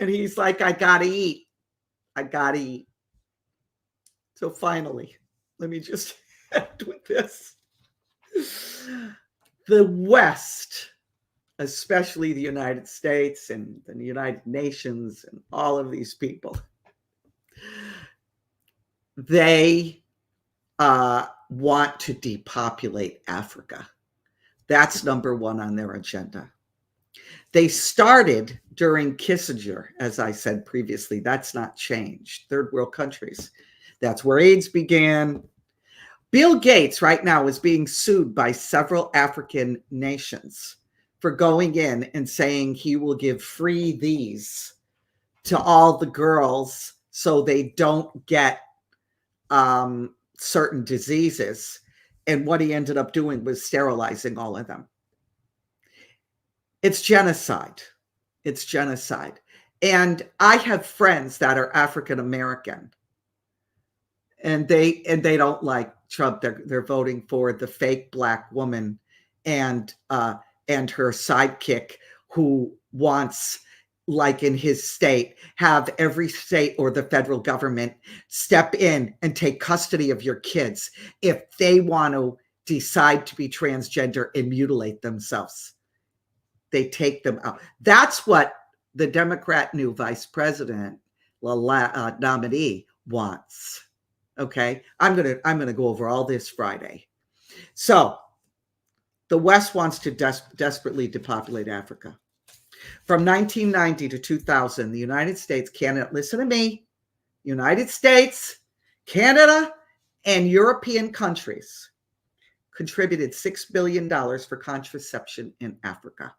Speaker 1: And he's like, I gotta eat. I gotta eat. So finally, let me just end with this. The West, especially the United States and the United Nations and all of these people, they want to depopulate Africa. That's number one on their agenda. They started during Kissinger, as I said previously. That's not changed. Third world countries. That's where AIDS began. Bill Gates right now is being sued by several African nations for going in and saying he will give free these to all the girls so they don't get certain diseases. And what he ended up doing was sterilizing all of them. It's genocide. It's genocide. And I have friends that are African American, and they don't like Trump. They're voting for the fake black woman and her sidekick, who wants, like in his state, have every state or the federal government step in and take custody of your kids if they want to decide to be transgender and mutilate themselves. They take them out. That's what the Democrat new vice president nominee wants. Okay, I'm gonna go over all this Friday. So the West wants to desperately depopulate Africa. From 1990 to 2000, the United States, Canada, listen to me, United States, Canada, and European countries contributed $6 billion for contraception in Africa.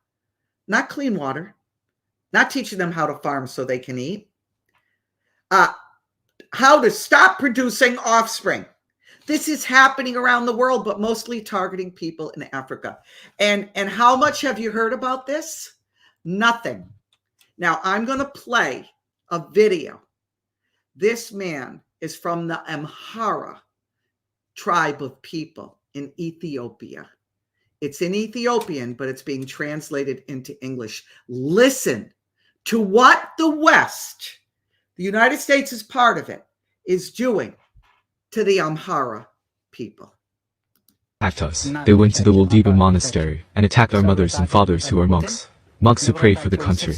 Speaker 1: Not clean water, not teaching them how to farm so they can eat, how to stop producing offspring. This is happening around the world, but mostly targeting people in Africa. And how much have you heard about this? Nothing. Now, I'm going to play a video. This man is from the Amhara tribe of people in Ethiopia. It's in Ethiopian, but it's being translated into English. Listen to what the West, the United States is part of it, is doing to the Amhara people.
Speaker 4: Attacked us. They went to the Waldiba monastery and attacked our mothers and fathers who are monks. Monks who prayed for the country.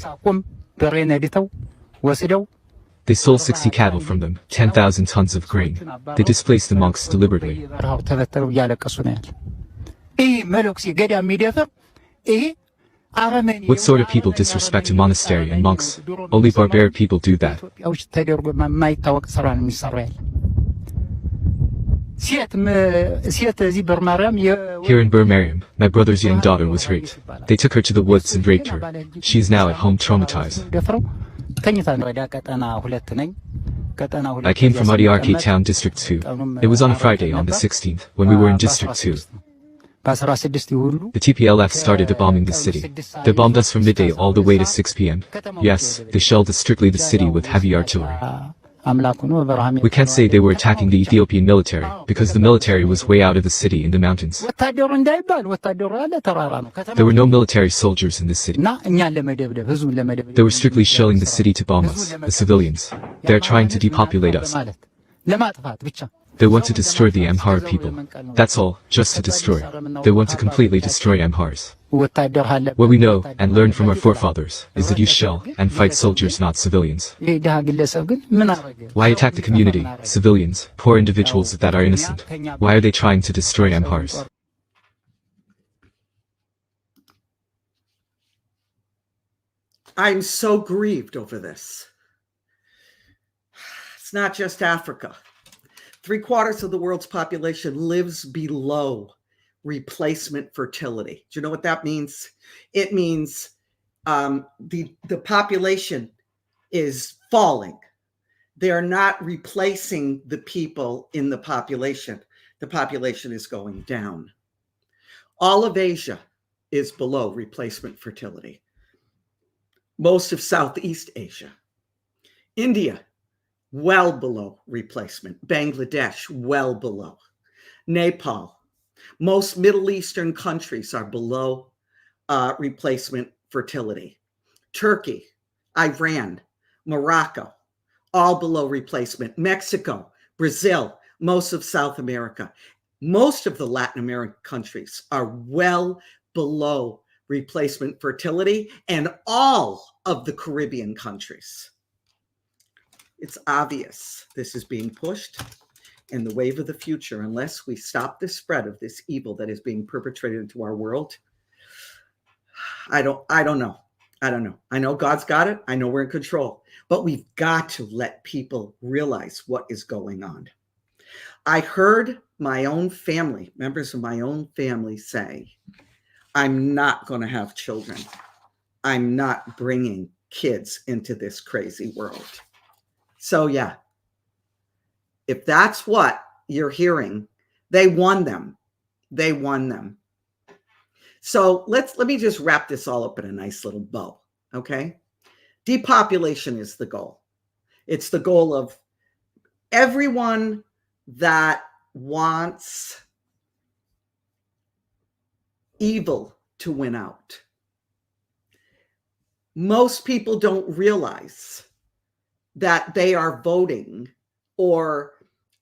Speaker 4: They stole 60 cattle from them, 10,000 tons of grain. They displaced the monks deliberately. What sort of people disrespect a monastery and monks? Only barbaric people do that. Here in Burmariam, my brother's young daughter was raped. They took her to the woods and raped her. She is now at home traumatized. I came from Adiarki Town District 2. It was on a Friday on the 16th, when we were in District 2. The TPLF started bombing the city. They bombed us from midday all the way to 6 p.m. Yes, they shelled strictly the city with heavy artillery. We can't say they were attacking the Ethiopian military, because the military was way out of the city in the mountains. There were no military soldiers in the city. They were strictly shelling the city to bomb us, the civilians. They are trying to depopulate us. They want to destroy the Amhara people. That's all, just to destroy. They want to completely destroy Amharas. What we know, and learn from our forefathers, is that you shell and fight soldiers, not civilians. Why attack the community, civilians, poor individuals that are innocent? Why are they trying to destroy Amharas?
Speaker 1: I'm so grieved over this. It's not just Africa. 3/4 of the world's population lives below replacement fertility. Do you know what that means? It means the population is falling. They are not replacing the people in the population. The population is going down. All of Asia is below replacement fertility. Most of Southeast Asia. India, well below replacement. Bangladesh, well below. Nepal. Most Middle Eastern countries are below replacement fertility. Turkey, Iran, Morocco, all below replacement. Mexico, Brazil, most of South America. Most of the Latin American countries are well below replacement fertility, and all of the Caribbean countries. It's obvious this is being pushed in the wave of the future unless we stop the spread of this evil that is being perpetrated into our world. I don't know. I know God's got it. I know we're in control, but we've got to let people realize what is going on. I heard my own family, members of my own family say, I'm not going to have children. I'm not bringing kids into this crazy world. So yeah, If that's what you're hearing, they won them. They won them. So let me just wrap this all up in a nice little bow, okay? Depopulation is the goal. It's the goal of everyone that wants evil to win out. Most people don't realize that they are voting or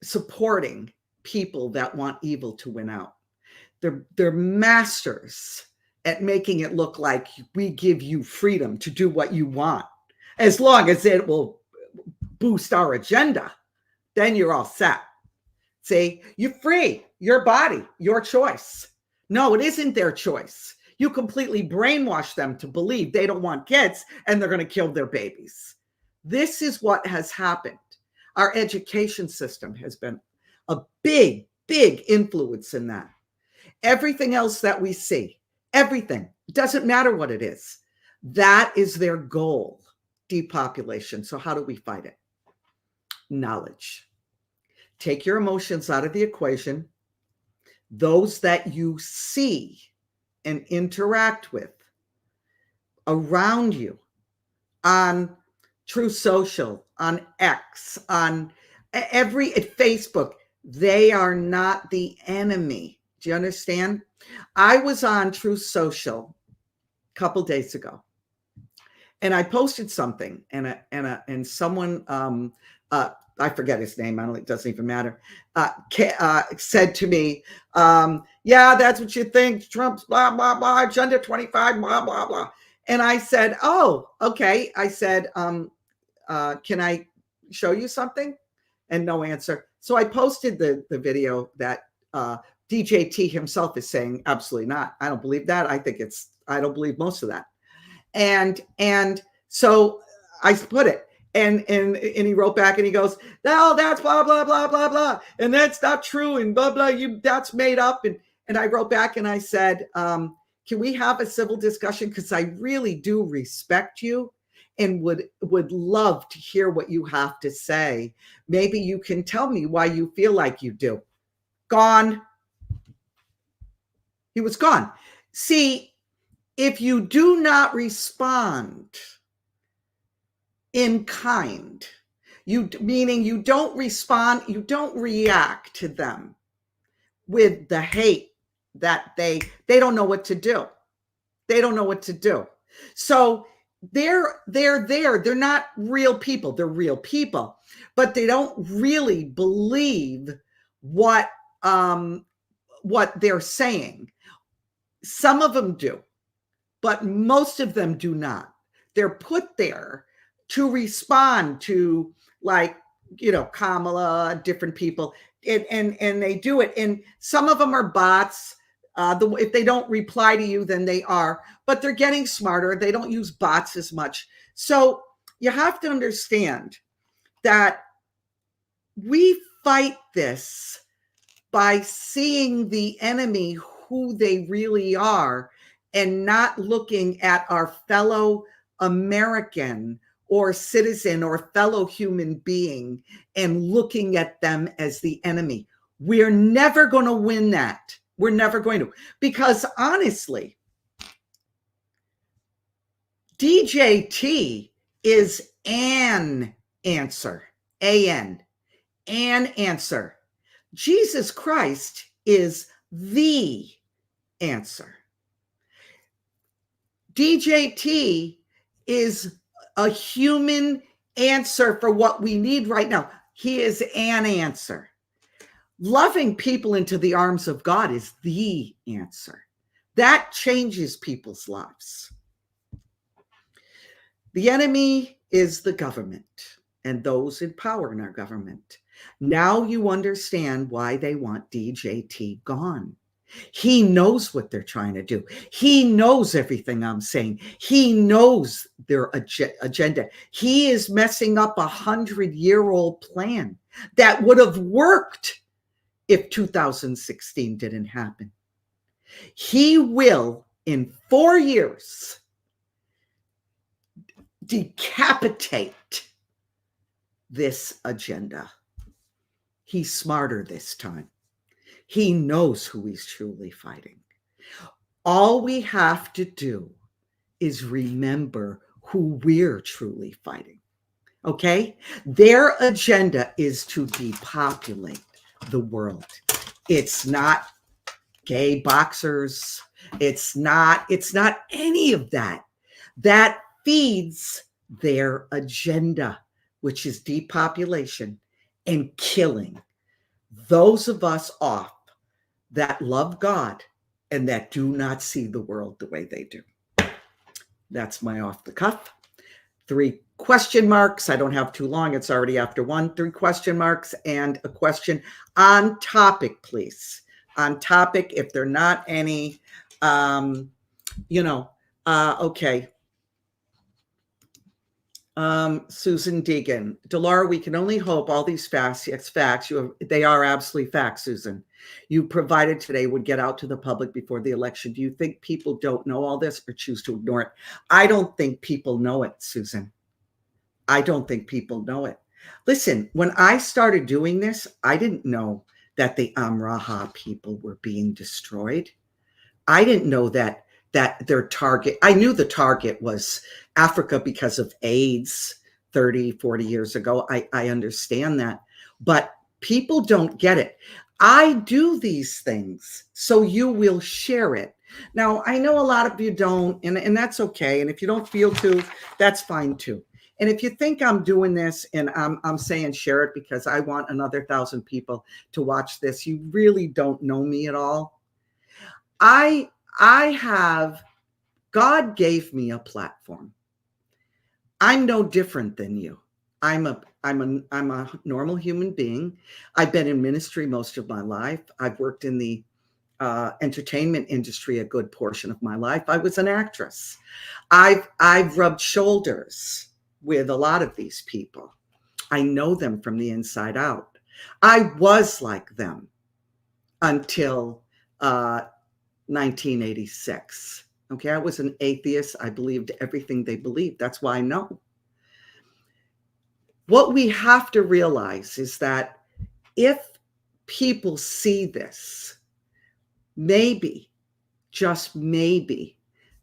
Speaker 1: supporting people that want evil to win out. They're masters at making it look like we give you freedom to do what you want, as long as it will boost our agenda. Then you're all set. See, you're free, your body, your choice. No, it isn't their choice. You completely brainwash them to believe they don't want kids and they're going to kill their babies. This is what has happened. Our education system has been a big, big influence in that. Everything else that we see, everything, doesn't matter what it is. That is their goal, depopulation. So how do we fight it? Knowledge. Take your emotions out of the equation. Those that you see and interact with around you on True Social, on X, on at Facebook, they are not the enemy. Do you understand? I was on True Social a couple days ago, and I posted something, and someone, I forget his name. It doesn't even matter. Said to me, "Yeah, that's what you think. Trump's blah blah blah. Agenda 25, blah blah blah." And I said, "Oh, okay." I said, "Can I show you something?" And no answer. So I posted the video that DJT himself is saying, absolutely not. I don't believe that. I don't believe most of that. And so I put it, and he wrote back and he goes, no, that's blah, blah, blah, blah, blah. And that's not true. And blah, blah, that's made up. And I wrote back and I said, can we have a civil discussion? Because I really do respect you and would love to hear what you have to say. Maybe you can tell me why you feel like you do. Gone. He was gone. See, if you do not respond in kind, meaning you don't respond, you don't react to them with the hate that they don't know what to do. They don't know what to do. So they're there. They're not real people. They're real people, but they don't really believe what they're saying. Some of them do, but most of them do not. They're put there to respond to, like, Kamala, different people, and they do it. And some of them are bots. If they don't reply to you, then they are, but they're getting smarter. They don't use bots as much. So you have to understand that we fight this by seeing the enemy who they really are and not looking at our fellow American or citizen or fellow human being and looking at them as the enemy. We're never going to win that. We're never going to, because honestly, DJT is an answer, an answer. Jesus Christ is the answer. DJT is a human answer for what we need right now. He is an answer. Loving people into the arms of God is the answer. That changes people's lives. The enemy is the government and those in power in our government. Now you understand why they want DJT gone. He knows what they're trying to do. He knows everything I'm saying. He knows their agenda. He is messing up 100-year-old plan that would have worked if 2016 didn't happen. He will, in 4 years, decapitate this agenda. He's smarter this time. He knows who he's truly fighting. All we have to do is remember who we're truly fighting. Okay? Their agenda is to depopulate the world. It's not gay boxers. It's not any of that. That feeds their agenda, which is depopulation and killing those of us off that love God and that do not see the world the way they do. That's my off the cuff. 3 question marks. I don't have too long. It's already after 1. 3 question marks and a question on topic, please. On topic, if there are not any, okay. Susan Deegan, Delora, we can only hope all these facts, yes, facts, they are absolutely facts, Susan, you provided today would get out to the public before the election. Do you think people don't know all this or choose to ignore it? I don't think people know it, Susan. I don't think people know it. Listen, when I started doing this, I didn't know that the Amraha people were being destroyed. I didn't know that their target, I knew the target was Africa because of AIDS 30, 40 years ago. I understand that, but people don't get it. I do these things so you will share it. Now, I know a lot of you don't, and that's okay. And if you don't feel to, that's fine too. And if you think I'm doing this and I'm saying share it because I want another 1,000 people to watch this, you really don't know me at all. God gave me a platform. I'm no different than you. I'm a normal human being. I've been in ministry most of my life. I've worked in the entertainment industry a good portion of my life. I was an actress. I've rubbed shoulders with a lot of these people. I know them from the inside out. I was like them until 1986. Okay, I was an atheist. I believed everything they believed. That's why I know. What we have to realize is that if people see this, maybe, just maybe,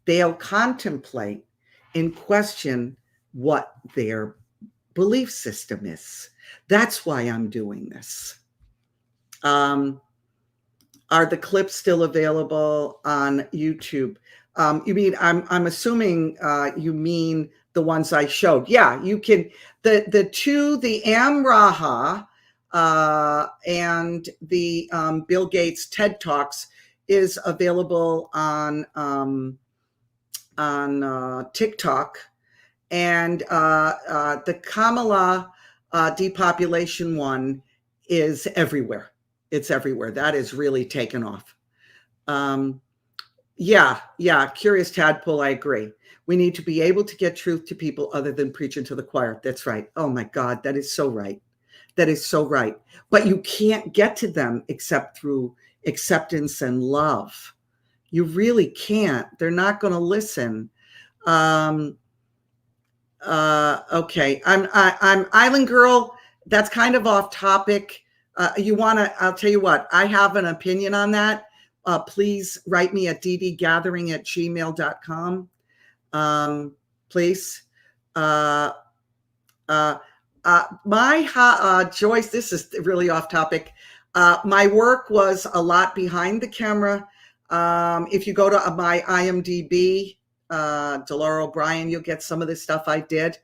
Speaker 1: they'll contemplate and question what their belief system is. That's why I'm doing this. Are the clips still available on YouTube? You mean, I'm assuming you mean the ones I showed. Yeah, you can, the two, the Amraha and the Bill Gates TED Talks is available on TikTok. And the Kamala depopulation one is everywhere. It's everywhere. That is really taken off. Yeah. Curious Tadpole, I agree. We need to be able to get truth to people other than preaching to the choir. That's right. Oh my God, that is so right. That is so right. But you can't get to them except through acceptance and love. You really can't. They're not going to listen. Okay. I'm Island Girl. That's kind of off topic. I'll tell you what, I have an opinion on that. Please write me at ddgathering@gmail.com. Please. Joyce, this is really off topic. My work was a lot behind the camera. If you go to my IMDb, Delora OBrien, you'll get some of the stuff I did.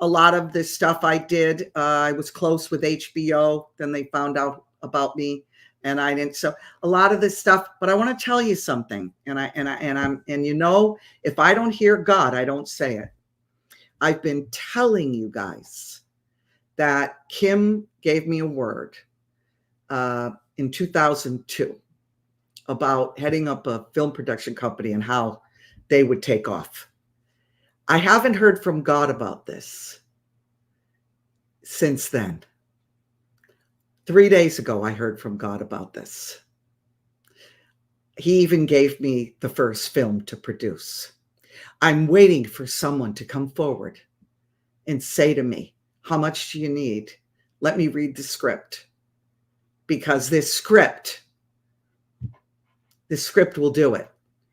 Speaker 1: A lot of this stuff I did, I was close with HBO. Then they found out about me, and I didn't. So a lot of this stuff. But I want to tell you something, and you know, if I don't hear God, I don't say it. I've been telling you guys that Kim gave me a word in 2002 about heading up a film production company and how they would take off. I haven't heard from God about this since then. 3 days ago, I heard from God about this. He even gave me the first film to produce. I'm waiting for someone to come forward and say to me, how much do you need? Let me read the script, because this script will do it.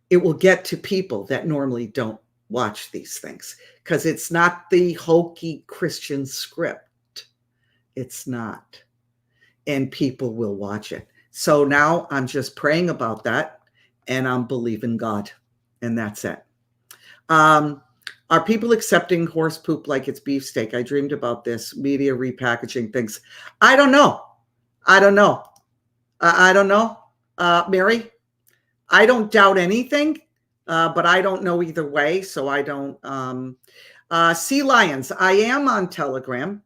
Speaker 1: It will get to people that normally don't watch these things, because it's not the hokey Christian script. It's not. And people will watch it. So now I'm just praying about that, and I'm believing God, and that's it. Are people accepting horse poop like it's beefsteak? I dreamed about this. Media repackaging things. I don't know. I don't know. Mary, I don't doubt anything, but I don't know either way. So I don't. Sea Lions, I am on Telegram,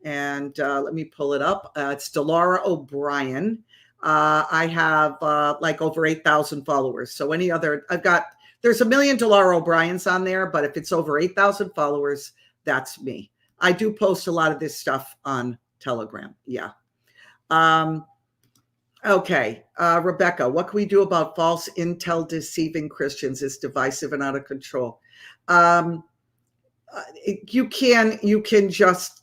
Speaker 1: and let me pull it up. It's Delora OBrien. I have like over 8,000 followers. So any other, there's 1 million Delora O'Briens on there, but if it's over 8,000 followers, that's me. I do post a lot of this stuff on Telegram. Yeah. Okay. Rebecca, what can we do about false intel deceiving Christians? It's divisive and out of control. You can just,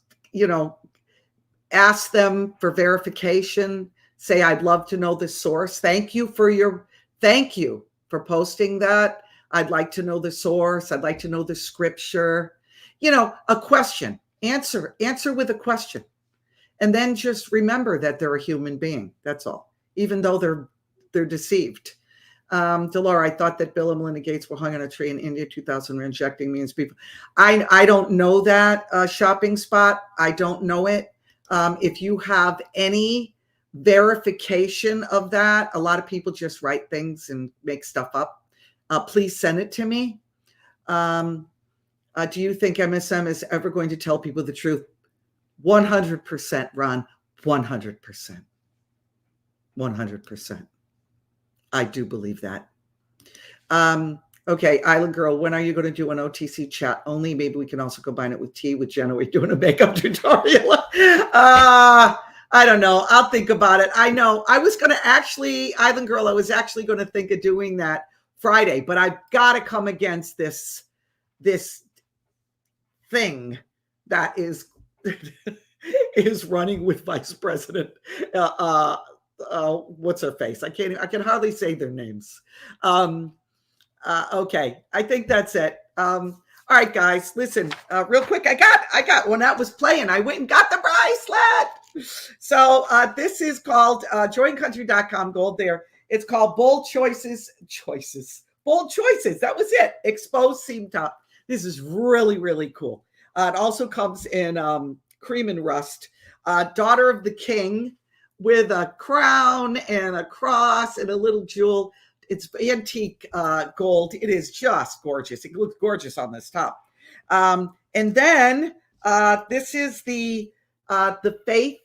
Speaker 1: ask them for verification. Say, I'd love to know the source. Thank you for posting that. I'd like to know the source. I'd like to know the scripture. A question. Answer with a question. And then just remember that they're a human being. That's all. Even though they're deceived. Delora, I thought that Bill and Melinda Gates were hung on a tree in India 2000 were injecting millions of people. I don't know that shopping spot. I don't know it. If you have any verification of that, a lot of people just write things and make stuff up. Please send it to me. Do you think MSM is ever going to tell people the truth? 100%, Ron. 100%. 100%. I do believe that. Okay, Island Girl, when are you going to do an OTC chat only? Maybe we can also combine it with tea with Jenna. We're doing a makeup tutorial. I don't know. I'll think about it. I know. I was going to Island Girl, I was actually going to think of doing that Friday, but I've got to come against this thing that is running with Vice President. What's her face? I can hardly say their names. Okay, I think that's it. All right, guys, listen, real quick. I got when that was playing, I went and got the bracelet. So this is called joincountry.com gold there. It's called Bold Choices. Bold Choices. That was it. Exposed seam top. This is really, really cool. It also comes in cream and rust. Daughter of the King with a crown and a cross and a little jewel. It's antique gold. It is just gorgeous. It looks gorgeous on this top. And then this is the faith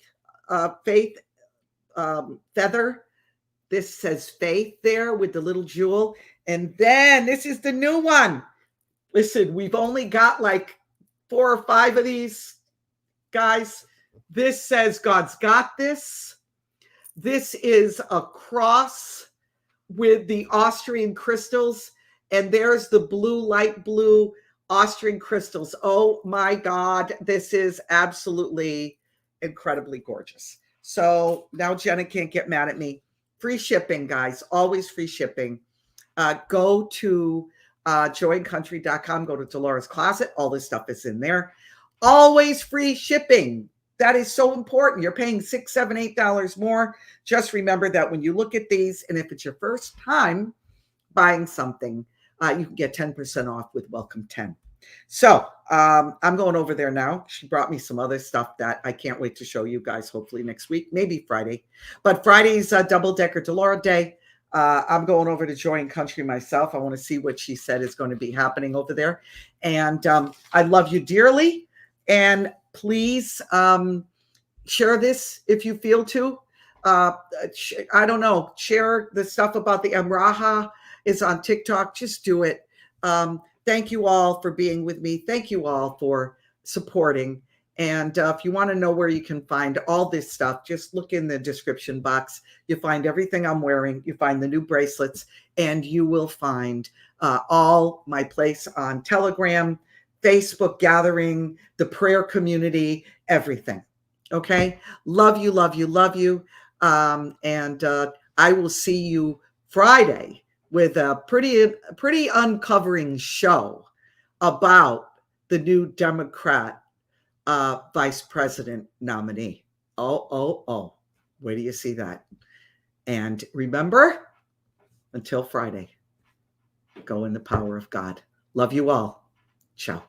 Speaker 1: feather. This says faith there with the little jewel. And then this is the new one. Listen, we've only got like 4 or 5 of these, guys. This says God's got this. This is a cross with the Austrian crystals. And there's the blue, light blue Austrian crystals. Oh my God. This is absolutely incredibly gorgeous. So now Jenna can't get mad at me. Free shipping, guys. Always free shipping. Go to joincountry.com. Go to Delora's Closet. All this stuff is in there. Always free shipping. That is so important. You're paying $6, $7, $8 more. Just remember that when you look at these, and if it's your first time buying something, you can get 10% off with Welcome 10. So I'm going over there now. She brought me some other stuff that I can't wait to show you guys, hopefully next week, maybe Friday. But Friday's double-decker Delora Day. I'm going over to Join Country myself. I want to see what she said is going to be happening over there. And I love you dearly. And please share this if you feel to. I don't know. Share the stuff about the Emraha is on TikTok. Just do it. Thank you all for being with me. Thank you all for supporting. And if you want to know where you can find all this stuff, just look in the description box. You find everything I'm wearing. You find the new bracelets, and you will find all my place on Telegram, Facebook gathering, the prayer community, everything. Okay. Love you, love you, love you. And I will see you Friday with a pretty uncovering show about the new Democrat vice president nominee. Oh. Where do you see that? And remember, until Friday, go in the power of God. Love you all. Ciao.